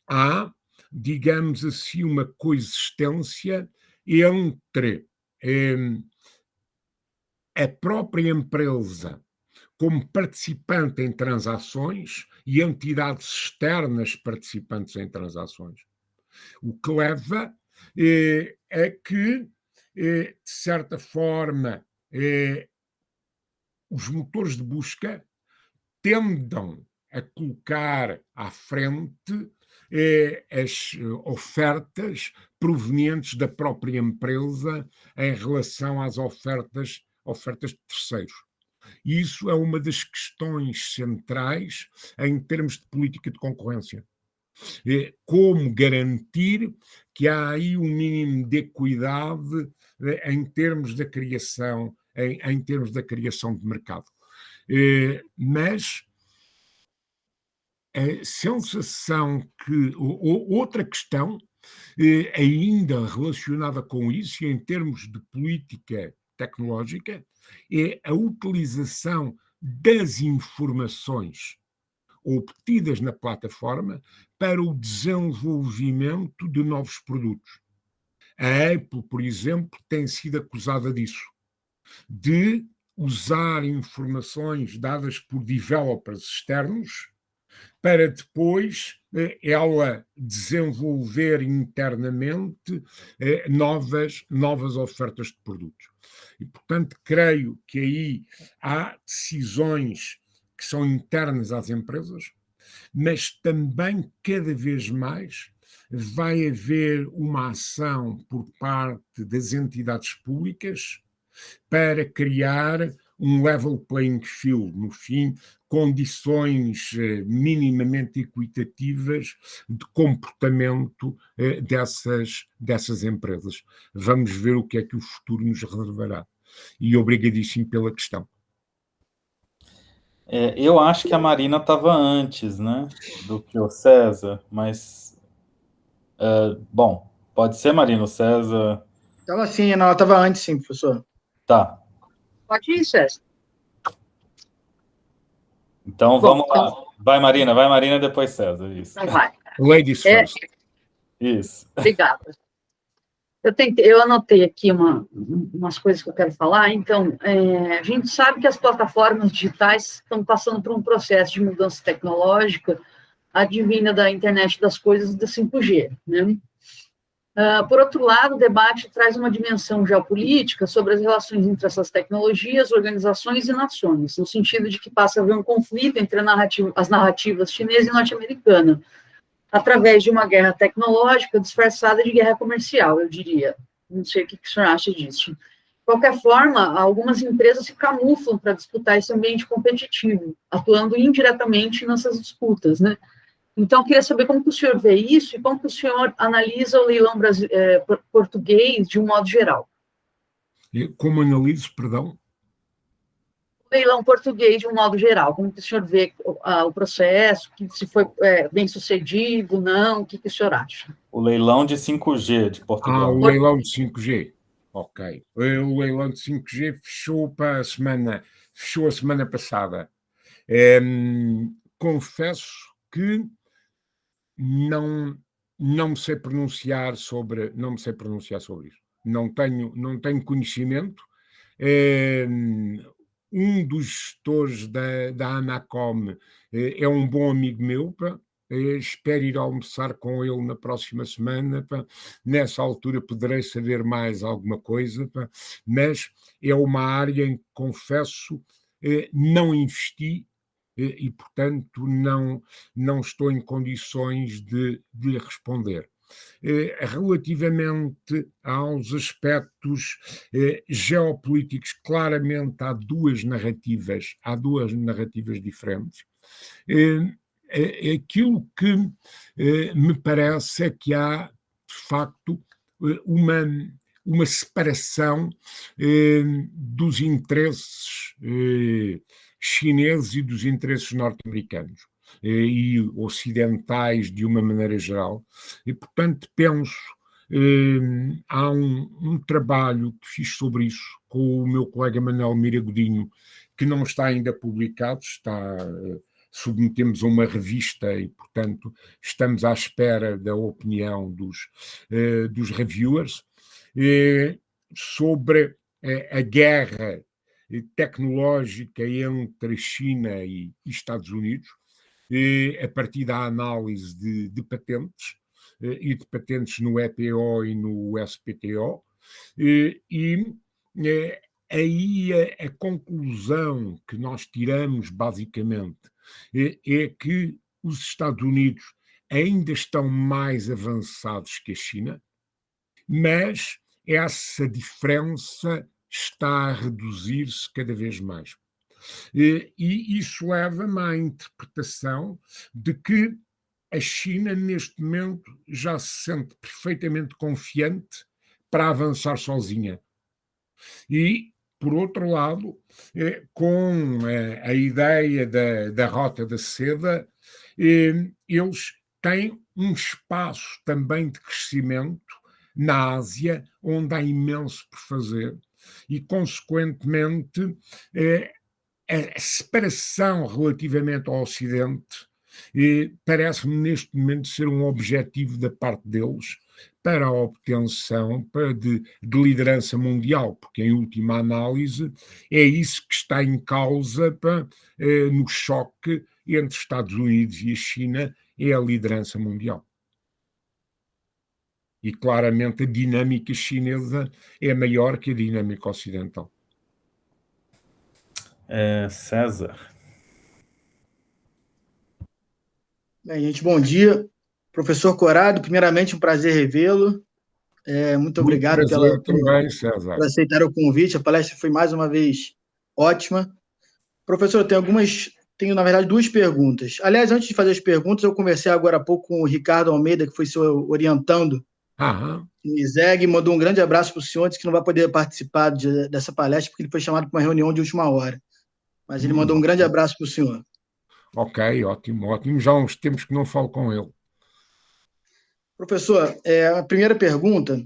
há, digamos assim, uma coexistência entre a própria empresa como participante em transações e entidades externas participantes em transações. O que leva a que, de certa forma, os motores de busca tendam a colocar à frente as ofertas provenientes da própria empresa em relação às ofertas de terceiros. Isso é uma das questões centrais em termos de política de concorrência. Como garantir que há aí um mínimo de equidade em termos da criação, em termos da criação de mercado. Mas a sensação que... Outra questão ainda relacionada com isso, em termos de política tecnológica, é a utilização das informações obtidas na plataforma para o desenvolvimento de novos produtos. A Apple, por exemplo, tem sido acusada disso, de usar informações dadas por developers externos para depois ela desenvolver internamente novas ofertas de produtos. E, portanto, creio que aí há decisões que são internas às empresas, mas também, cada vez mais, vai haver uma ação por parte das entidades públicas para criar um level playing field, no fim, condições minimamente equitativas de comportamento dessas empresas. Vamos ver o que é que o futuro nos reservará. E obrigadíssimo pela questão. Eu acho que a Marina estava antes, né, do que o César, mas... bom, pode ser, Marina, o César... Estava sim, ela estava antes, sim, professor. Tá. Pode ir, César. Então, vamos lá. Vai, Marina, depois César. Isso. Vai. Ladies first. Isso. Obrigada. Eu anotei aqui umas coisas que eu quero falar. Então, a gente sabe que as plataformas digitais estão passando por um processo de mudança tecnológica advinda da internet das coisas, da 5G, né? Por outro lado, o debate traz uma dimensão geopolítica sobre as relações entre essas tecnologias, organizações e nações, no sentido de que passa a haver um conflito entre as narrativas chinesa e norte-americana, através de uma guerra tecnológica disfarçada de guerra comercial, eu diria. Não sei o que o senhor acha disso. De qualquer forma, algumas empresas se camuflam para disputar esse ambiente competitivo, atuando indiretamente nessas disputas, né? Então, eu queria saber como que o senhor vê isso e como que o senhor analisa o leilão português de um modo geral. Como analiso, perdão? O leilão português de um modo geral, como que o senhor vê o processo, que se foi bem sucedido, não, o que o senhor acha? O leilão de 5G de Portugal. O leilão de 5G. Ok. O leilão de 5G fechou a semana passada. Confesso que não me sei pronunciar sobre isso. Não tenho conhecimento. Um dos gestores da Anacom é um bom amigo meu, espero ir almoçar com ele na próxima semana, nessa altura poderei saber mais alguma coisa, mas é uma área em que, confesso, não investi e, portanto, não estou em condições de lhe responder. Relativamente aos aspectos geopolíticos, claramente há duas narrativas diferentes. Aquilo que me parece é que há, de facto, uma separação dos interesses chineses e dos interesses norte-americanos e ocidentais de uma maneira geral, e portanto penso, há um trabalho que fiz sobre isso com o meu colega Manuel Mira Godinho, que não está ainda publicado, submetemos a uma revista e, portanto, estamos à espera da opinião dos reviewers, sobre a guerra tecnológica entre China e Estados Unidos, a partir da análise de patentes, e de patentes no EPO e no SPTO, aí a conclusão que nós tiramos, basicamente, é que os Estados Unidos ainda estão mais avançados que a China, mas essa diferença está a reduzir-se cada vez mais. E isso leva-me à interpretação de que a China, neste momento, já se sente perfeitamente confiante para avançar sozinha. E, por outro lado, com a ideia da Rota da Seda, eles têm um espaço também de crescimento na Ásia, onde há imenso por fazer, e, consequentemente, a separação relativamente ao Ocidente parece-me neste momento ser um objetivo da parte deles para a obtenção de liderança mundial, porque em última análise é isso que está em causa no choque entre Estados Unidos e a China, é a liderança mundial. E claramente a dinâmica chinesa é maior que a dinâmica ocidental. César. Bem, gente, bom dia. Professor Corrado, primeiramente um prazer revê-lo. Muito obrigado por aceitar o convite. A palestra foi mais uma vez ótima. Professor, tenho na verdade duas perguntas. Aliás, antes de fazer as perguntas, eu conversei agora há pouco com o Ricardo Almeida, que foi seu orientando no ISEG, mandou um grande abraço para o senhor, disse que não vai poder participar dessa palestra, porque ele foi chamado para uma reunião de última hora. Mas ele mandou um grande abraço para o senhor. Ok, ótimo. Já há uns tempos que não falo com ele. Professor, a primeira pergunta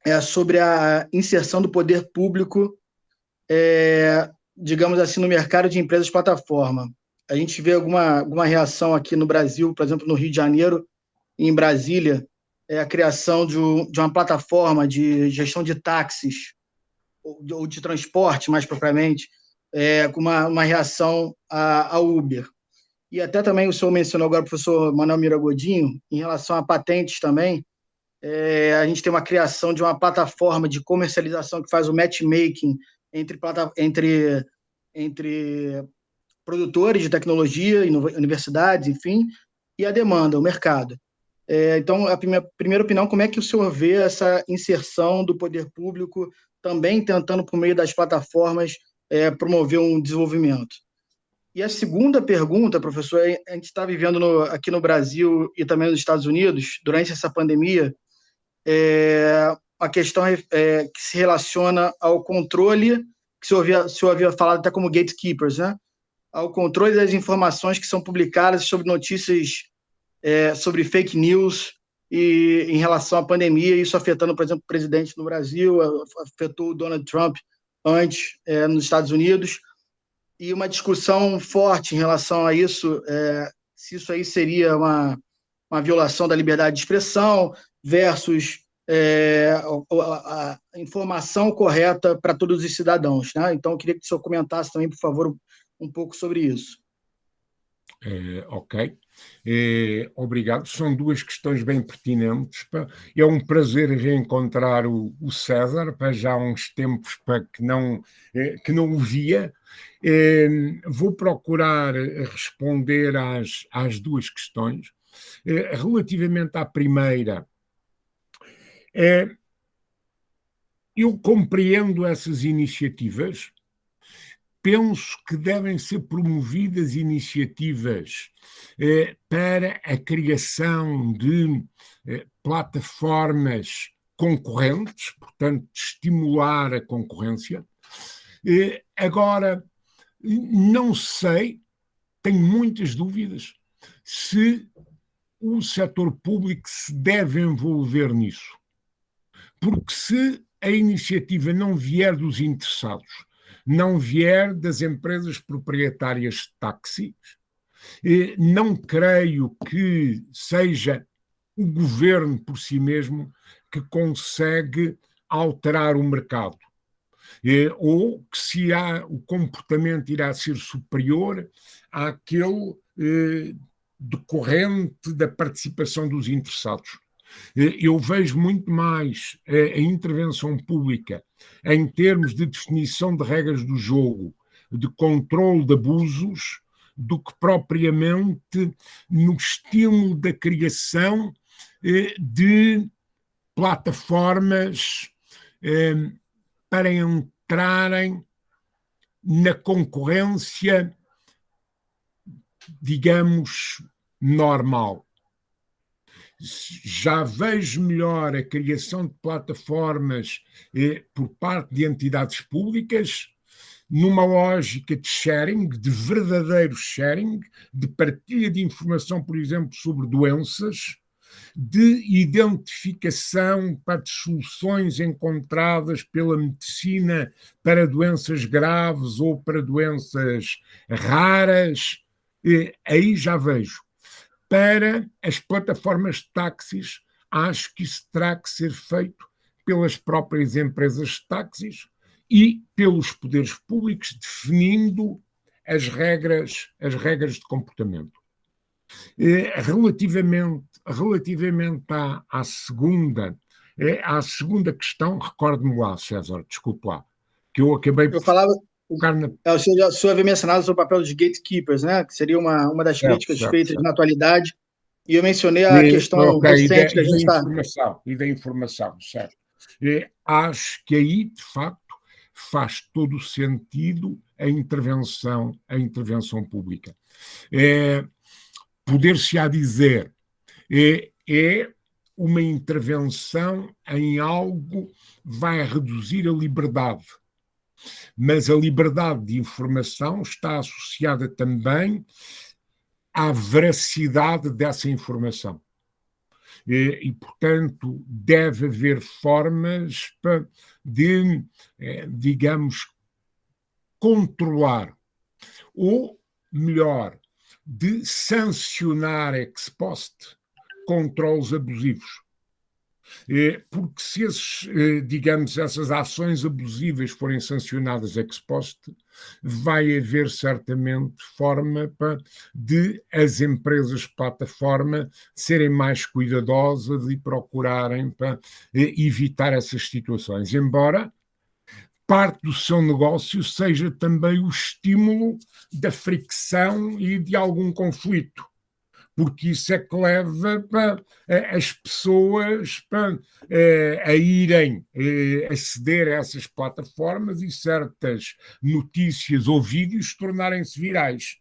é sobre a inserção do poder público, digamos assim, no mercado de empresas plataforma. A gente vê alguma reação aqui no Brasil, por exemplo, no Rio de Janeiro e em Brasília, a criação de uma plataforma de gestão de táxis, ou de transporte, mais propriamente, com uma reação ao Uber. E até também o senhor mencionou agora o professor Manuel Mira Godinho, em relação a patentes também, a gente tem uma criação de uma plataforma de comercialização que faz o matchmaking entre produtores de tecnologia, universidades, enfim, e a demanda, o mercado. Então, a primeira opinião, como é que o senhor vê essa inserção do poder público também tentando, por meio das plataformas, promover um desenvolvimento? E a segunda pergunta, professor, a gente está vivendo aqui no Brasil e também nos Estados Unidos, durante essa pandemia, a questão que se relaciona ao controle, que o senhor havia falado até como gatekeepers, né? Ao controle das informações que são publicadas sobre notícias, sobre fake news e em relação à pandemia, isso afetando, por exemplo, o presidente no Brasil, afetou o Donald Trump antes nos Estados Unidos, e uma discussão forte em relação a isso, se isso aí seria uma violação da liberdade de expressão versus a informação correta para todos os cidadãos, né? Então, eu queria que o senhor comentasse também, por favor, um pouco sobre isso. Ok. Obrigado. São duas questões bem pertinentes. É um prazer reencontrar o César, já há uns tempos que não o via. Vou procurar responder às duas questões. Relativamente à primeira, eu compreendo essas iniciativas. Penso que devem ser promovidas iniciativas para a criação de plataformas concorrentes, portanto, estimular a concorrência. Agora, não sei, tenho muitas dúvidas se o setor público se deve envolver nisso. Porque se a iniciativa não vier dos interessados, não vier das empresas proprietárias de táxis, não creio que seja o governo por si mesmo que consegue alterar o mercado. Ou que se o comportamento irá ser superior àquele decorrente da participação dos interessados. Eu vejo muito mais a intervenção pública em termos de definição de regras do jogo, de controle de abusos, do que propriamente no estímulo da criação de plataformas para entrarem na concorrência, digamos, normal. Já vejo melhor a criação de plataformas por parte de entidades públicas, numa lógica de sharing, de verdadeiro sharing, de partilha de informação, por exemplo, sobre doenças, de identificação para as soluções encontradas pela medicina para doenças graves ou para doenças raras. Aí já vejo. Para as plataformas de táxis, acho que isso terá que ser feito pelas próprias empresas de táxis e pelos poderes públicos, definindo as regras de comportamento. Relativamente à segunda questão, recordo-me lá, César, desculpe lá, que eu acabei por... O senhor havia mencionado sobre o papel dos gatekeepers, né? Que seria uma das críticas feitas na atualidade, e eu mencionei a questão recente que a gente está... E da informação, certo. Acho que aí, de facto, faz todo o sentido a intervenção pública. Poder-se-á dizer, é uma intervenção em algo que vai reduzir a liberdade. Mas a liberdade de informação está associada também à veracidade dessa informação. E, portanto, deve haver formas de, digamos, controlar, ou, melhor, de sancionar ex post controles abusivos. Porque se digamos, essas ações abusivas forem sancionadas ex post, vai haver certamente forma de as empresas plataforma serem mais cuidadosas e procurarem evitar essas situações, embora parte do seu negócio seja também o estímulo da fricção e de algum conflito, porque isso é que leva as pessoas a irem aceder a essas plataformas e certas notícias ou vídeos tornarem-se virais.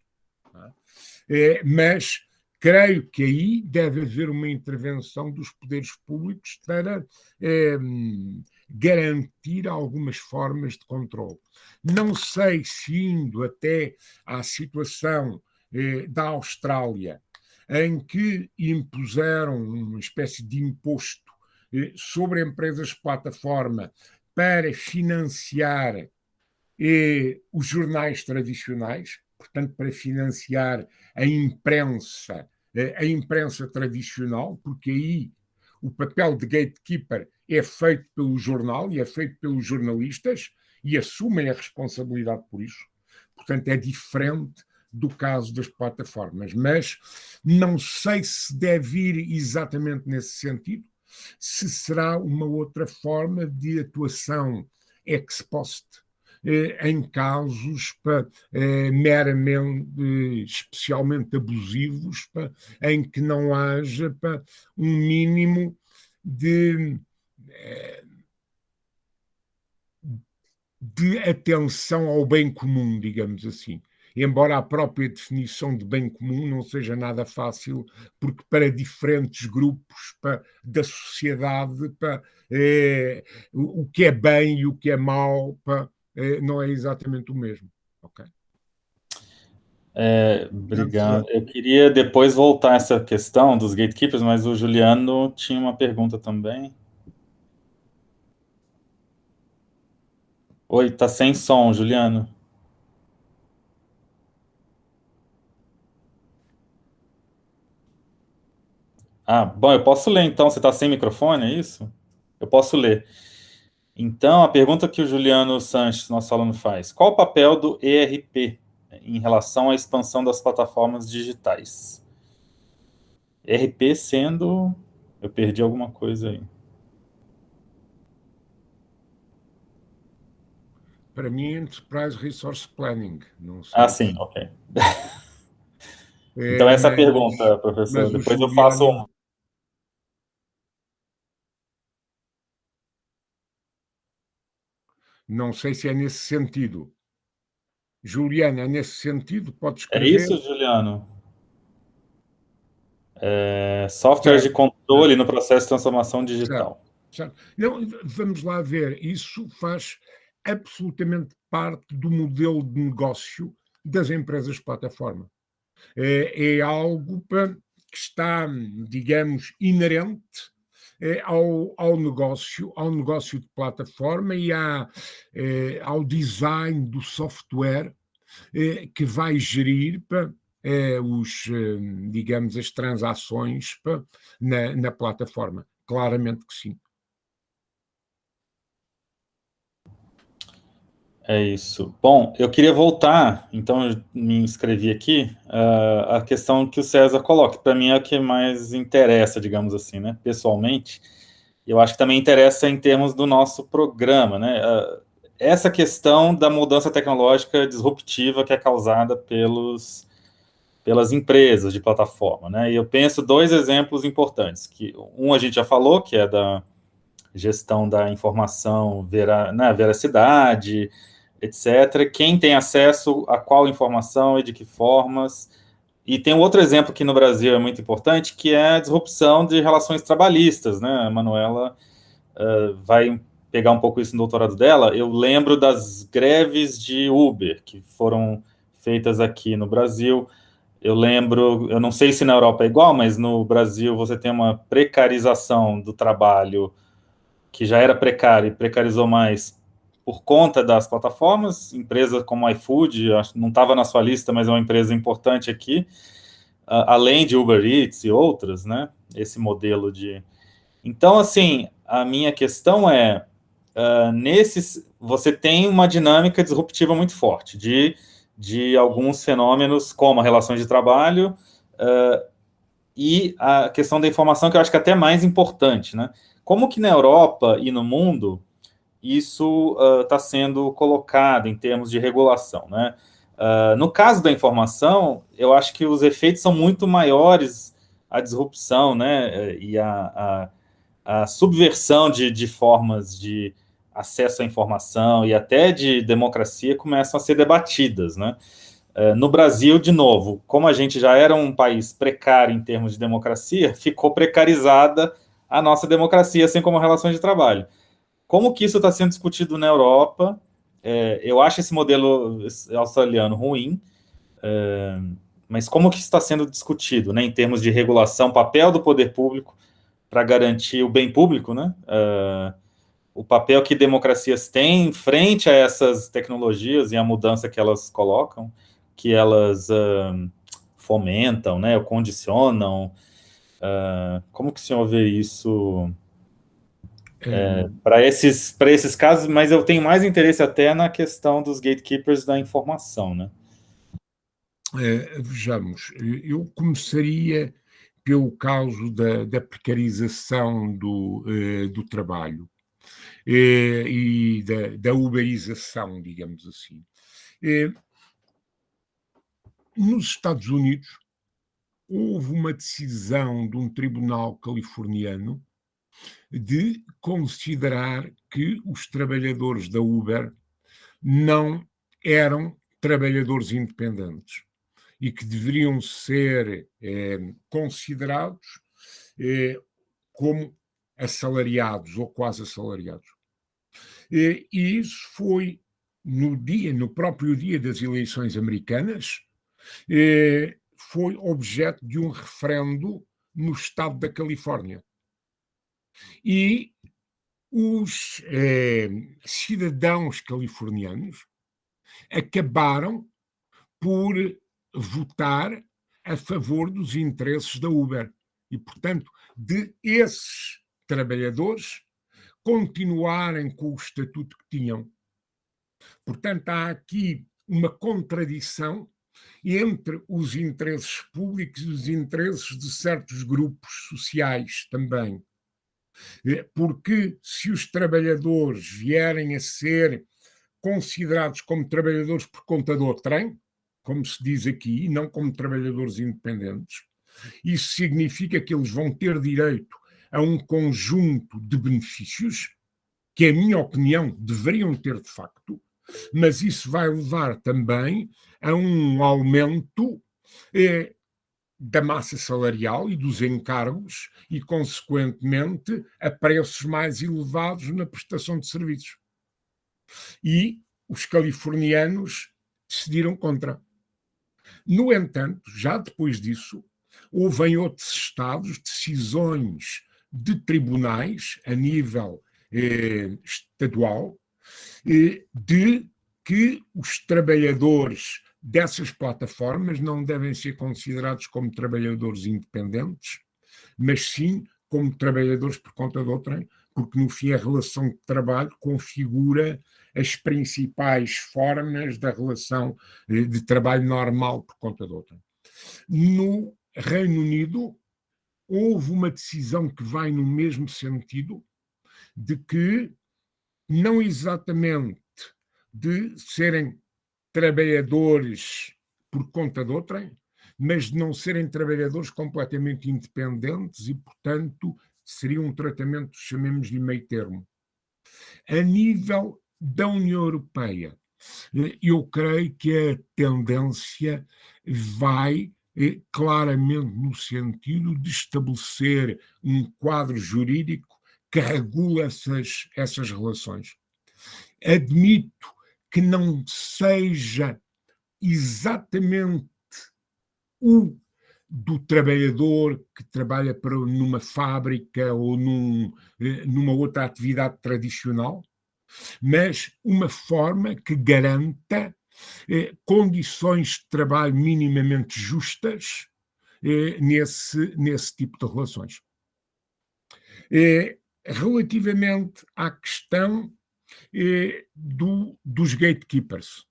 Mas creio que aí deve haver uma intervenção dos poderes públicos para garantir algumas formas de controle. Não sei se indo até à situação da Austrália, em que impuseram uma espécie de imposto sobre empresas plataforma para financiar os jornais tradicionais, portanto, para financiar a imprensa tradicional, porque aí o papel de gatekeeper é feito pelo jornal e é feito pelos jornalistas e assumem a responsabilidade por isso. Portanto, é diferente do caso das plataformas, mas não sei se deve ir exatamente nesse sentido, se será uma outra forma de atuação ex post em casos meramente, especialmente abusivos, em que não haja um mínimo de atenção ao bem comum, digamos assim. Embora a própria definição de bem comum não seja nada fácil, porque para diferentes grupos da sociedade, o que é bem e o que é mau não é exatamente o mesmo. Okay? Obrigado. Eu queria depois voltar a essa questão dos gatekeepers, mas o Juliano tinha uma pergunta também. Oi, tá sem som, Juliano. Bom, eu posso ler então. Você está sem microfone, é isso? Eu posso ler. Então, a pergunta que o Juliano Sanches, nosso aluno, faz: qual o papel do ERP em relação à expansão das plataformas digitais? ERP sendo... Eu perdi alguma coisa aí. Para mim, Enterprise Resource Planning. Não sei. Sim, ok. Então, essa é a pergunta, professor. Depois eu faço uma. Não sei se é nesse sentido. Juliano, é nesse sentido? Pode escrever. É isso, Juliano? Softwares de controle no processo de transformação digital. Certo. Não, vamos lá ver. Isso faz absolutamente parte do modelo de negócio das empresas plataforma. É algo que está, digamos, inerente ao negócio de plataforma e ao design do software que vai gerir digamos, as transações na plataforma. Claramente que sim. É isso. Bom, eu queria voltar, então eu me inscrevi aqui, a questão que o César coloca, para mim é o que mais interessa, digamos assim, né, pessoalmente. Eu acho que também interessa em termos do nosso programa, né, essa questão da mudança tecnológica disruptiva que é causada pelas empresas de plataforma, né, e eu penso dois exemplos importantes, que um a gente já falou, que é da gestão da informação, veracidade, etc. Quem tem acesso a qual informação e de que formas. E tem um outro exemplo que no Brasil é muito importante, que é a disrupção de relações trabalhistas, né? A Manuela vai pegar um pouco isso no doutorado dela. Eu lembro das greves de Uber, que foram feitas aqui no Brasil. Eu lembro, eu não sei se na Europa é igual, mas no Brasil você tem uma precarização do trabalho que já era precário e precarizou mais por conta das plataformas. Empresa como iFood, não estava na sua lista, mas é uma empresa importante aqui, além de Uber Eats e outras, né? Esse modelo de Então, assim, a minha questão é, você tem uma dinâmica disruptiva muito forte de alguns fenômenos, como a relação de trabalho, e a questão da informação, que eu acho que é até mais importante, né? Como que na Europa e no mundo isso está sendo colocado em termos de regulação, né? No caso da informação, eu acho que os efeitos são muito maiores, a disrupção, né? E a subversão de formas de acesso à informação e até de democracia começam a ser debatidas, né? No Brasil, de novo, como a gente já era um país precário em termos de democracia, ficou precarizada a nossa democracia, assim como relações de trabalho. Como que isso está sendo discutido na Europa? Eu acho esse modelo australiano ruim, mas como que isso está sendo discutido, né, em termos de regulação, papel do poder público para garantir o bem público, né? O papel que democracias têm frente a essas tecnologias e a mudança que elas colocam, que elas fomentam, né, ou condicionam. Como que o senhor vê isso para esses casos? Mas eu tenho mais interesse até na questão dos gatekeepers da informação, né? Vejamos, eu começaria pelo caso da precarização do trabalho e da uberização, digamos assim. Nos Estados Unidos, houve uma decisão de um tribunal californiano de considerar que os trabalhadores da Uber não eram trabalhadores independentes e que deveriam ser considerados como assalariados ou quase assalariados. E isso foi no próprio dia das eleições americanas, foi objeto de um referendo no estado da Califórnia. E os cidadãos californianos acabaram por votar a favor dos interesses da Uber e, portanto, de esses trabalhadores continuarem com o estatuto que tinham. Portanto, há aqui uma contradição entre os interesses públicos e os interesses de certos grupos sociais também. Porque se os trabalhadores vierem a ser considerados como trabalhadores por conta do trem, como se diz aqui, e não como trabalhadores independentes, isso significa que eles vão ter direito a um conjunto de benefícios que, em minha opinião, deveriam ter de facto, mas isso vai levar também a um aumento da massa salarial e dos encargos e, consequentemente, a preços mais elevados na prestação de serviços. E os californianos decidiram contra. No entanto, já depois disso, houve em outros estados decisões de tribunais a nível estadual de que os trabalhadores dessas plataformas não devem ser considerados como trabalhadores independentes, mas sim como trabalhadores por conta de outrem, porque no fim a relação de trabalho configura as principais formas da relação de trabalho normal por conta de outrem. No Reino Unido, houve uma decisão que vai no mesmo sentido, de que não exatamente de serem trabalhadores por conta de outrem, mas de não serem trabalhadores completamente independentes e, portanto, seria um tratamento, chamemos-lhe meio termo. A nível da União Europeia, eu creio que a tendência vai claramente no sentido de estabelecer um quadro jurídico que regula essas relações. Admito que não seja exatamente o do trabalhador que trabalha numa fábrica ou numa outra atividade tradicional, mas uma forma que garanta condições de trabalho minimamente justas nesse tipo de relações. Relativamente à questão dos gatekeepers,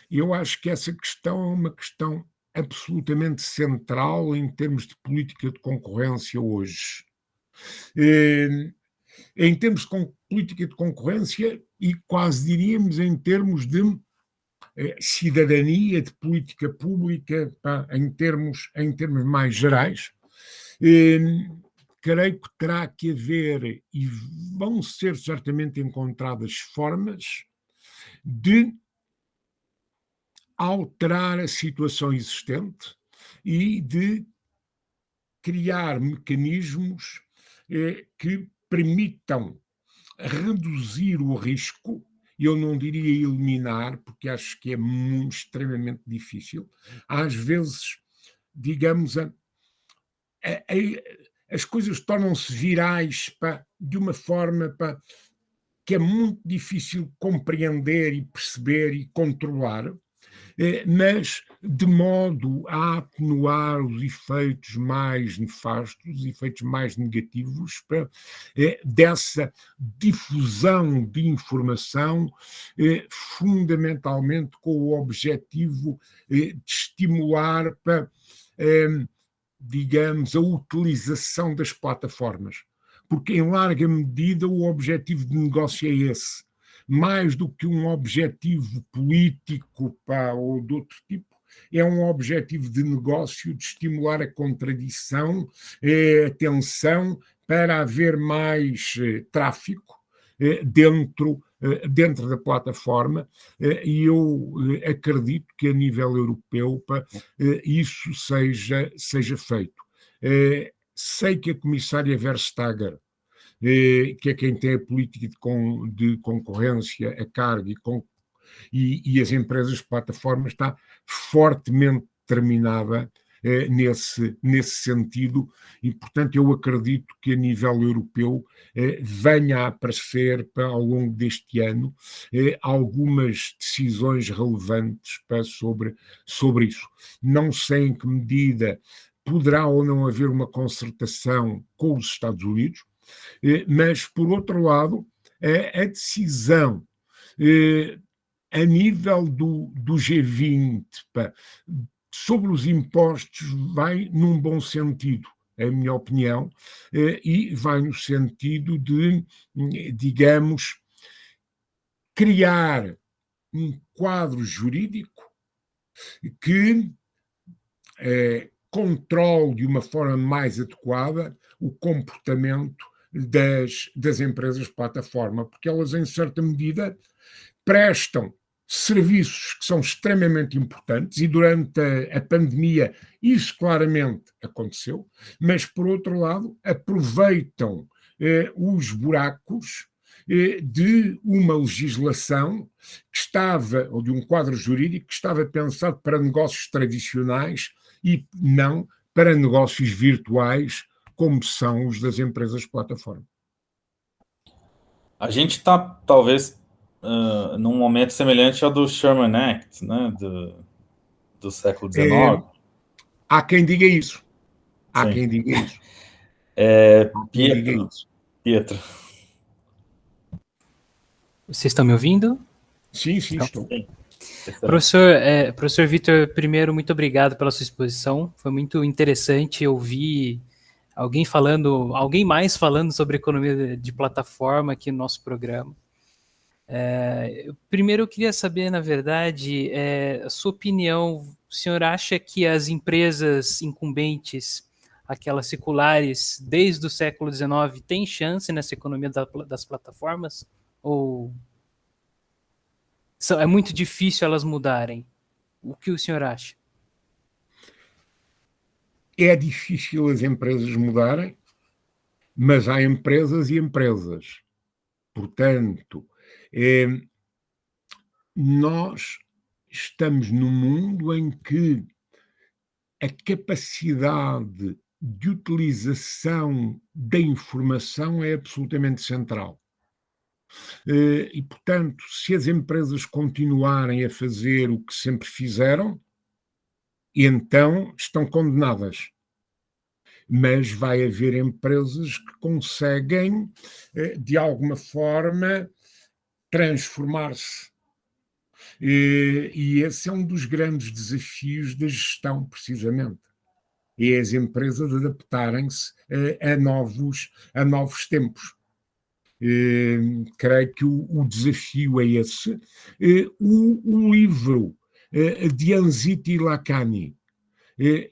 eu acho que essa questão é uma questão absolutamente central em termos de política de concorrência hoje. Em termos de política de concorrência e quase diríamos em termos de cidadania, de política pública, em termos mais gerais, creio que terá que haver e vão ser certamente encontradas formas de alterar a situação existente e de criar mecanismos que permitam reduzir o risco. Eu não diria eliminar, porque acho que é extremamente difícil. Às vezes, digamos, as coisas tornam-se virais de uma forma que é muito difícil compreender e perceber e controlar, mas de modo a atenuar os efeitos mais nefastos, os efeitos mais negativos dessa difusão de informação, fundamentalmente com o objetivo de estimular digamos, a utilização das plataformas. Porque, em larga medida, o objetivo de negócio é esse. Mais do que um objetivo político ou de outro tipo, é um objetivo de negócio de estimular a contradição, a tensão, para haver mais tráfico dentro da plataforma, e eu acredito que a nível europeu isso seja feito. Sei que a comissária Verstager, que é quem tem a política de concorrência a cargo e as empresas de plataformas, está fortemente determinada nesse sentido, e, portanto, eu acredito que a nível europeu venha a aparecer ao longo deste ano algumas decisões relevantes sobre isso. Não sei em que medida poderá ou não haver uma concertação com os Estados Unidos, mas, por outro lado, a decisão a nível do G20 sobre os impostos vai num bom sentido, é a minha opinião, e vai no sentido de, digamos, criar um quadro jurídico que controle de uma forma mais adequada o comportamento das empresas de plataforma, porque elas, em certa medida, prestam serviços que são extremamente importantes, e durante a pandemia isso claramente aconteceu, mas, por outro lado, aproveitam os buracos de uma legislação que estava, ou de um quadro jurídico que estava pensado para negócios tradicionais e não para negócios virtuais, como são os das empresas de plataforma. A gente está, talvez, num momento semelhante ao do Sherman Act, né, do século XIX. Há quem diga isso. Há Sim. quem diga isso. Pietro. Vocês estão me ouvindo? Sim, estou. Sim. Professor Vitor, primeiro, muito obrigado pela sua exposição. Foi muito interessante ouvir alguém mais falando sobre economia de plataforma aqui no nosso programa. Primeiro, eu queria saber, na verdade, a sua opinião. O senhor acha que as empresas incumbentes, aquelas seculares, desde o século XIX, têm chance nessa economia das plataformas? Ou é muito difícil elas mudarem? O que o senhor acha? É difícil as empresas mudarem, mas há empresas e empresas. Portanto, nós estamos num mundo em que a capacidade de utilização da informação é absolutamente central. E, portanto, se as empresas continuarem a fazer o que sempre fizeram, então estão condenadas. mas vai haver empresas que conseguem, de alguma forma, transformar-se. E esse é um dos grandes desafios da gestão, precisamente. É as empresas adaptarem-se a novos tempos. Creio que o desafio é esse. O livro de Anziti Lakhani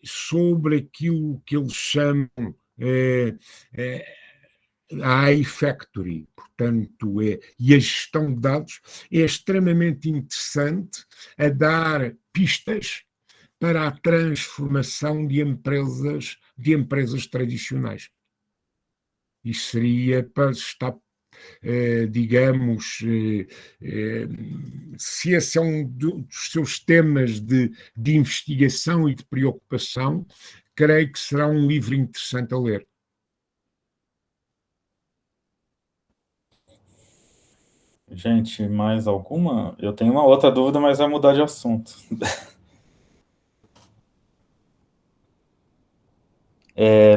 sobre aquilo que eles chamam a AI Factory, portanto, e a gestão de dados, é extremamente interessante a dar pistas para a transformação de empresas tradicionais. Isso seria para estar, digamos, se esse é um dos seus temas de investigação e de preocupação, creio que será um livro interessante a ler. Gente, mais alguma? Eu tenho uma outra dúvida, mas vai mudar de assunto.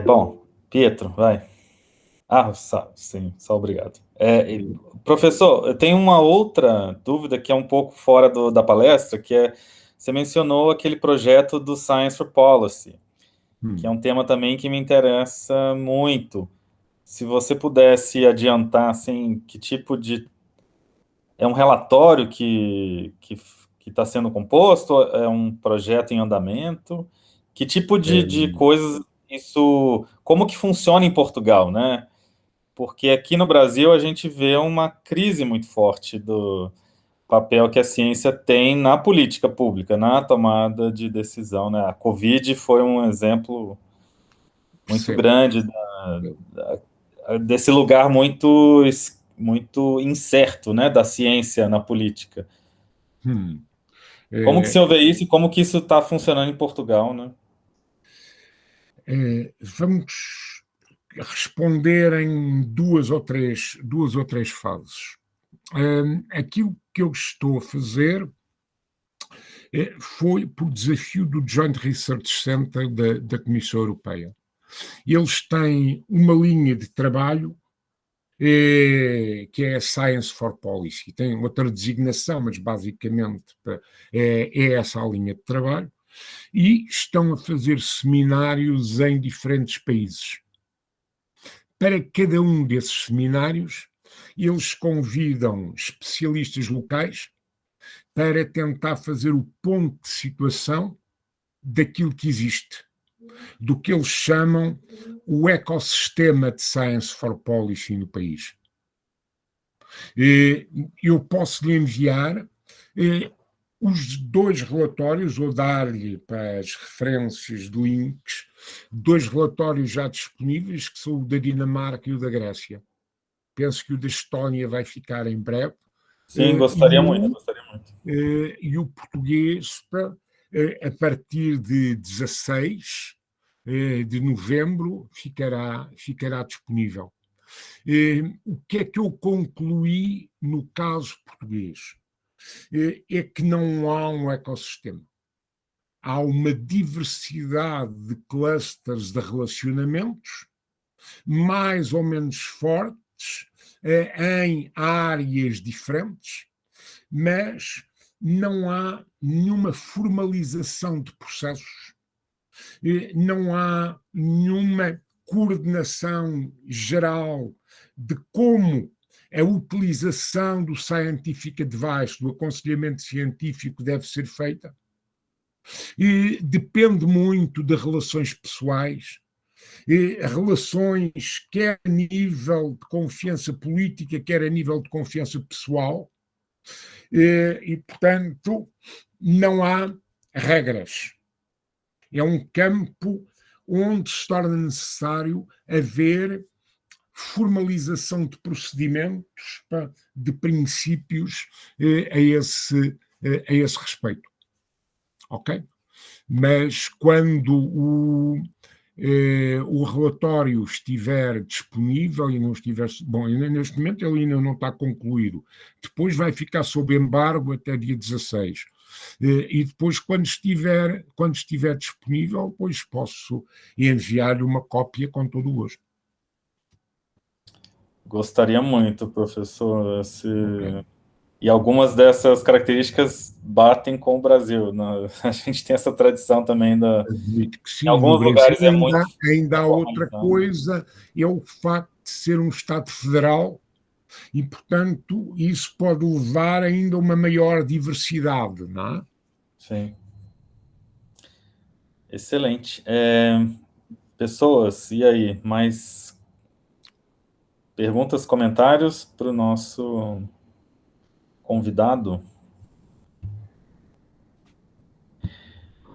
Bom, Pietro, vai. Sim, só obrigado. Professor, eu tenho uma outra dúvida que é um pouco fora da palestra, que você mencionou aquele projeto do Science for Policy, que é um tema também que me interessa muito. Se você pudesse adiantar, assim, que tipo de... É um relatório que está sendo composto? É um projeto em andamento? Que tipo de coisas isso... Como que funciona em Portugal, né? Porque aqui no Brasil a gente vê uma crise muito forte do papel que a ciência tem na política pública, na tomada de decisão, né? A Covid foi um exemplo muito grande desse lugar muito incerto, né, da ciência na política. Como que o senhor vê isso e como que isso está funcionando em Portugal, né? Vamos responder em duas ou três fases. Aquilo que eu estou a fazer foi por desafio do Joint Research Center da Comissão Europeia. Eles têm uma linha de trabalho que é a Science for Policy. Tem outra designação, mas basicamente é essa a linha de trabalho. E estão a fazer seminários em diferentes países. Para cada um desses seminários, eles convidam especialistas locais para tentar fazer o ponto de situação daquilo que existe, do que eles chamam o ecossistema de Science for Policy no país. Eu posso lhe enviar os dois relatórios, ou dar-lhe para as referências de links, dois relatórios já disponíveis, que são o da Dinamarca e o da Grécia. Penso que o da Estónia vai ficar em breve. Sim, gostaria muito. E o português, a partir de 16 de novembro, ficará disponível. O que é que eu concluí no caso português? É que não há um ecossistema. Há uma diversidade de clusters de relacionamentos, mais ou menos fortes, em áreas diferentes, mas não há nenhuma formalização de processos, não há nenhuma coordenação geral de como a utilização do scientific advice, do aconselhamento científico, deve ser feita. E depende muito de relações pessoais, relações quer a nível de confiança política, quer a nível de confiança pessoal, e, portanto, não há regras. É um campo onde se torna necessário haver formalização de procedimentos, de princípios a esse respeito. Ok? Mas quando o relatório estiver disponível e não estiver... Bom, neste momento ele ainda não está concluído. Depois vai ficar sob embargo até dia 16. E depois, quando estiver disponível, depois posso enviar-lhe uma cópia com todo o gosto. Gostaria muito, professor. Okay. E algumas dessas características batem com o Brasil, né? A gente tem essa tradição também Admito que sim, em alguns lugares é muito ainda há outra coisa, é o facto de ser um Estado federal e, portanto, isso pode levar ainda a uma maior diversidade, não é? Sim. Excelente. Pessoas, e aí? Mais perguntas, comentários para o nosso convidado?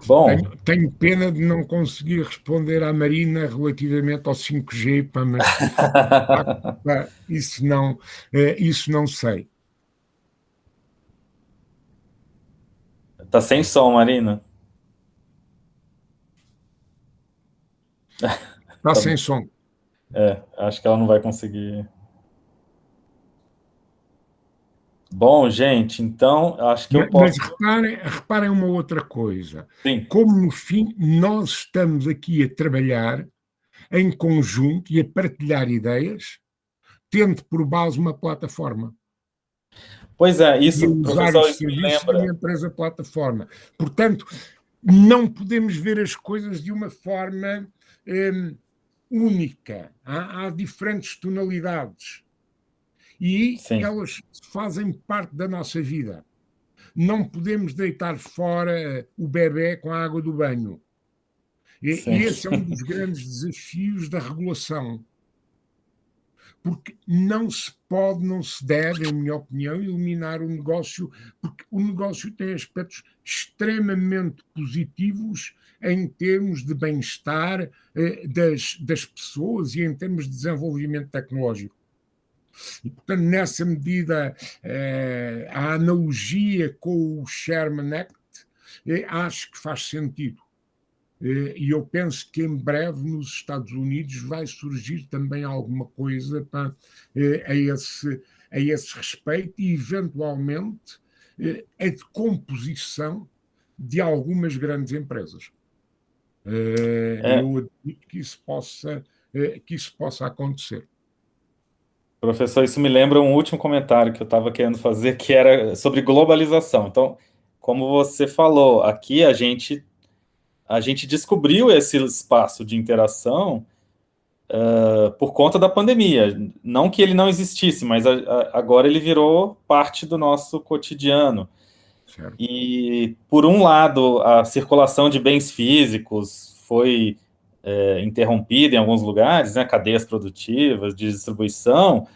Bom, tenho pena de não conseguir responder à Marina relativamente ao 5G, mas isso não sei. Tá sem som, Marina? Tá sem som. Acho que ela não vai conseguir. Bom, gente, então, acho que eu posso... Mas reparem uma outra coisa. Sim. Como, no fim, nós estamos aqui a trabalhar em conjunto e a partilhar ideias, tendo por base uma plataforma. Pois é, isso, e usar professor, os serviços de uma empresa plataforma. Portanto, não podemos ver as coisas de uma forma única. Há diferentes tonalidades. E Sim. elas fazem parte da nossa vida. Não podemos deitar fora o bebé com a água do banho. E esse é um dos grandes desafios da regulação. Porque não se pode, não se deve, em minha opinião, eliminar o negócio, porque o negócio tem aspectos extremamente positivos em termos de bem-estar das pessoas e em termos de desenvolvimento tecnológico. E, portanto, nessa medida, a analogia com o Sherman Act, acho que faz sentido. E eu penso que em breve nos Estados Unidos vai surgir também alguma coisa a esse respeito e, eventualmente, a decomposição de algumas grandes empresas. Eu admito que isso possa acontecer. Professor, isso me lembra um último comentário que eu estava querendo fazer, que era sobre globalização. Então, como você falou, aqui a gente descobriu esse espaço de interação por conta da pandemia. Não que ele não existisse, mas agora ele virou parte do nosso cotidiano. Certo. E, por um lado, a circulação de bens físicos foi interrompida em alguns lugares, né, cadeias produtivas, de distribuição.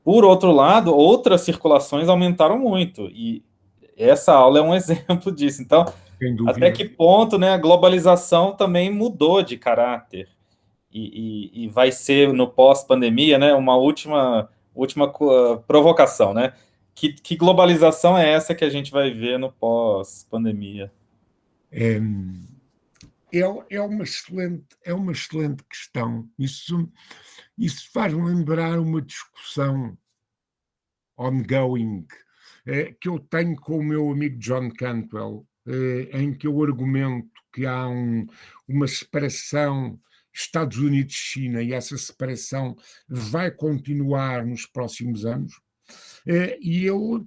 Por outro lado, outras circulações aumentaram muito. E essa aula é um exemplo disso. Então, até que ponto, né, a globalização também mudou de caráter e vai ser no pós-pandemia, né, uma última provocação, né? Que globalização é essa que a gente vai ver no pós-pandemia? É uma excelente questão. Isso faz-me lembrar uma discussão ongoing que eu tenho com o meu amigo John Cantwell, em que eu argumento que há uma separação Estados Unidos-China e essa separação vai continuar nos próximos anos. E ele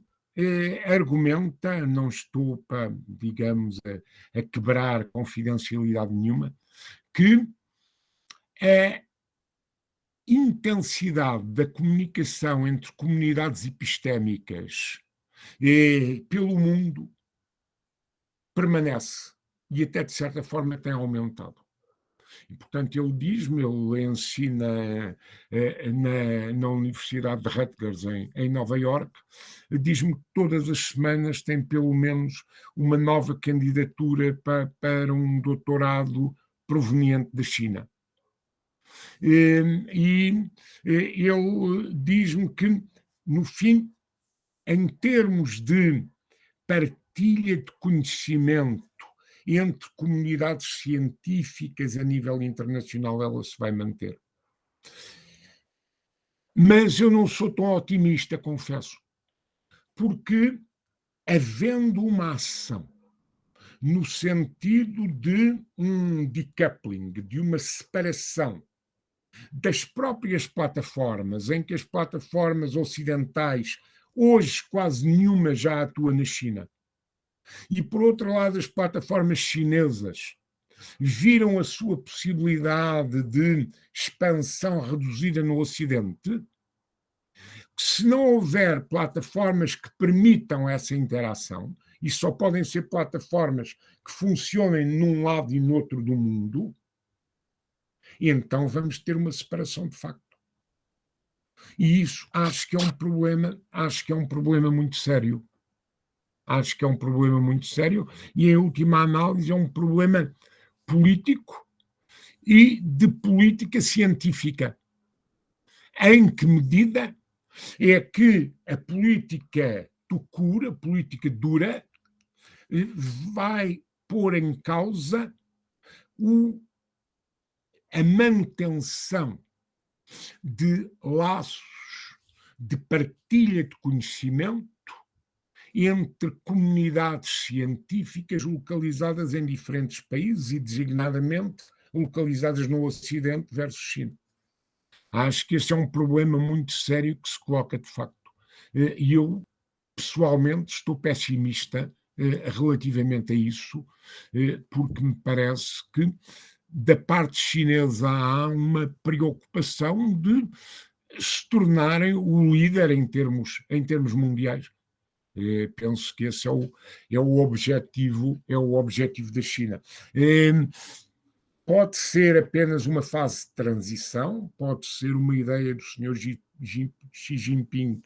argumenta, não estou digamos, a quebrar confidencialidade nenhuma, que a intensidade da comunicação entre comunidades epistémicas pelo mundo permanece e até de certa forma tem aumentado. E, portanto, ele ensina na Universidade de Rutgers, em Nova Iorque, diz-me que todas as semanas tem pelo menos uma nova candidatura para um doutorado proveniente da China. E ele diz-me que, no fim, em termos de partilha de conhecimento entre comunidades científicas a nível internacional, ela se vai manter. Mas eu não sou tão otimista, confesso, porque havendo uma ação no sentido de um decoupling, de uma separação das próprias plataformas, em que as plataformas ocidentais, hoje quase nenhuma já atua na China, e por outro lado as plataformas chinesas viram a sua possibilidade de expansão reduzida no Ocidente. Se não houver plataformas que permitam essa interação, e só podem ser plataformas que funcionem num lado e no outro do mundo, então vamos ter uma separação de facto. E isso acho que é um problema muito sério. Acho que é um problema muito sério e, em última análise, é um problema político e de política científica. Em que medida é que a política a política dura, vai pôr em causa a manutenção de laços de partilha de conhecimento entre comunidades científicas localizadas em diferentes países e, designadamente, localizadas no Ocidente versus China. Acho que esse é um problema muito sério que se coloca de facto. E eu, pessoalmente, estou pessimista relativamente a isso, porque me parece que da parte chinesa há uma preocupação de se tornarem o líder em termos mundiais. Penso que esse é o objetivo da China. Pode ser apenas uma fase de transição, pode ser uma ideia do Sr. Xi Jinping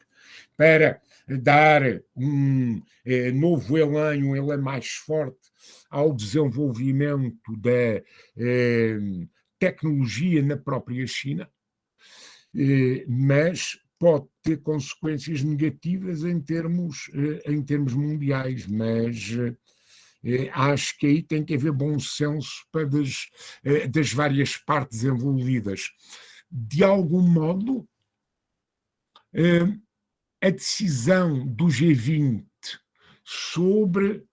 para dar um novo elan, um elan mais forte ao desenvolvimento da tecnologia na própria China, mas pode ter consequências negativas em termos mundiais, mas acho que aí tem que haver bom senso das várias partes envolvidas. De algum modo, a decisão do G20 sobre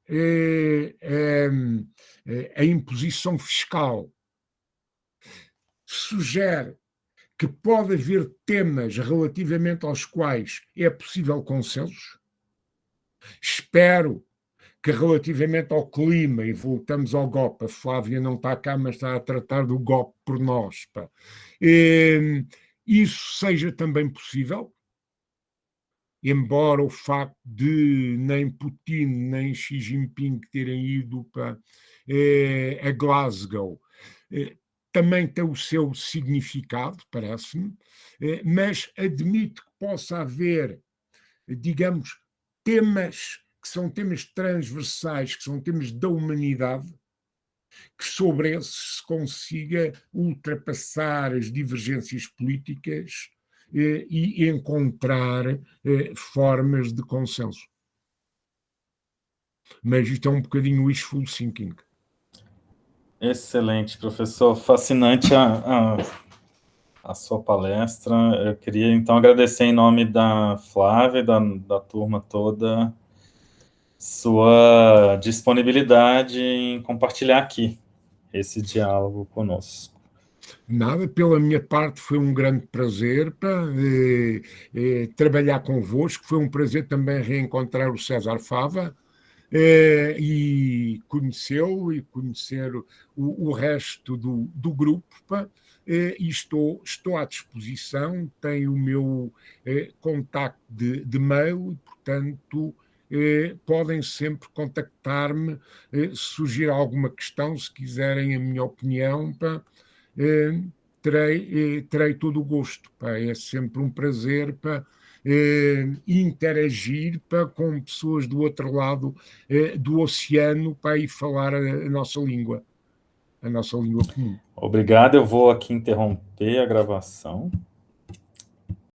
a imposição fiscal sugere que pode haver temas relativamente aos quais é possível consenso. Espero que relativamente ao clima, e voltamos ao GOP, a Flávia não está cá, mas está a tratar do GOP por nós, isso seja também possível, embora o facto de nem Putin nem Xi Jinping terem ido a Glasgow também tem o seu significado, parece-me, mas admito que possa haver, digamos, temas que são temas transversais, que são temas da humanidade, que sobre esses se consiga ultrapassar as divergências políticas e encontrar formas de consenso. Mas isto é um bocadinho wishful thinking. Excelente, professor. Fascinante a sua palestra. Eu queria, então, agradecer em nome da Flávia e da turma toda sua disponibilidade em compartilhar aqui esse diálogo conosco. Nada, pela minha parte foi um grande prazer trabalhar convosco, foi um prazer também reencontrar o César Fava e conhecê-lo e conhecer o resto do grupo, e estou à disposição, tenho o meu contacto de mail e, portanto, podem sempre contactar-me se surgir alguma questão, se quiserem a minha opinião, terei todo o gosto. É sempre um prazer interagir com pessoas do outro lado do oceano e falar a nossa língua comum. Obrigado, eu vou aqui interromper a gravação.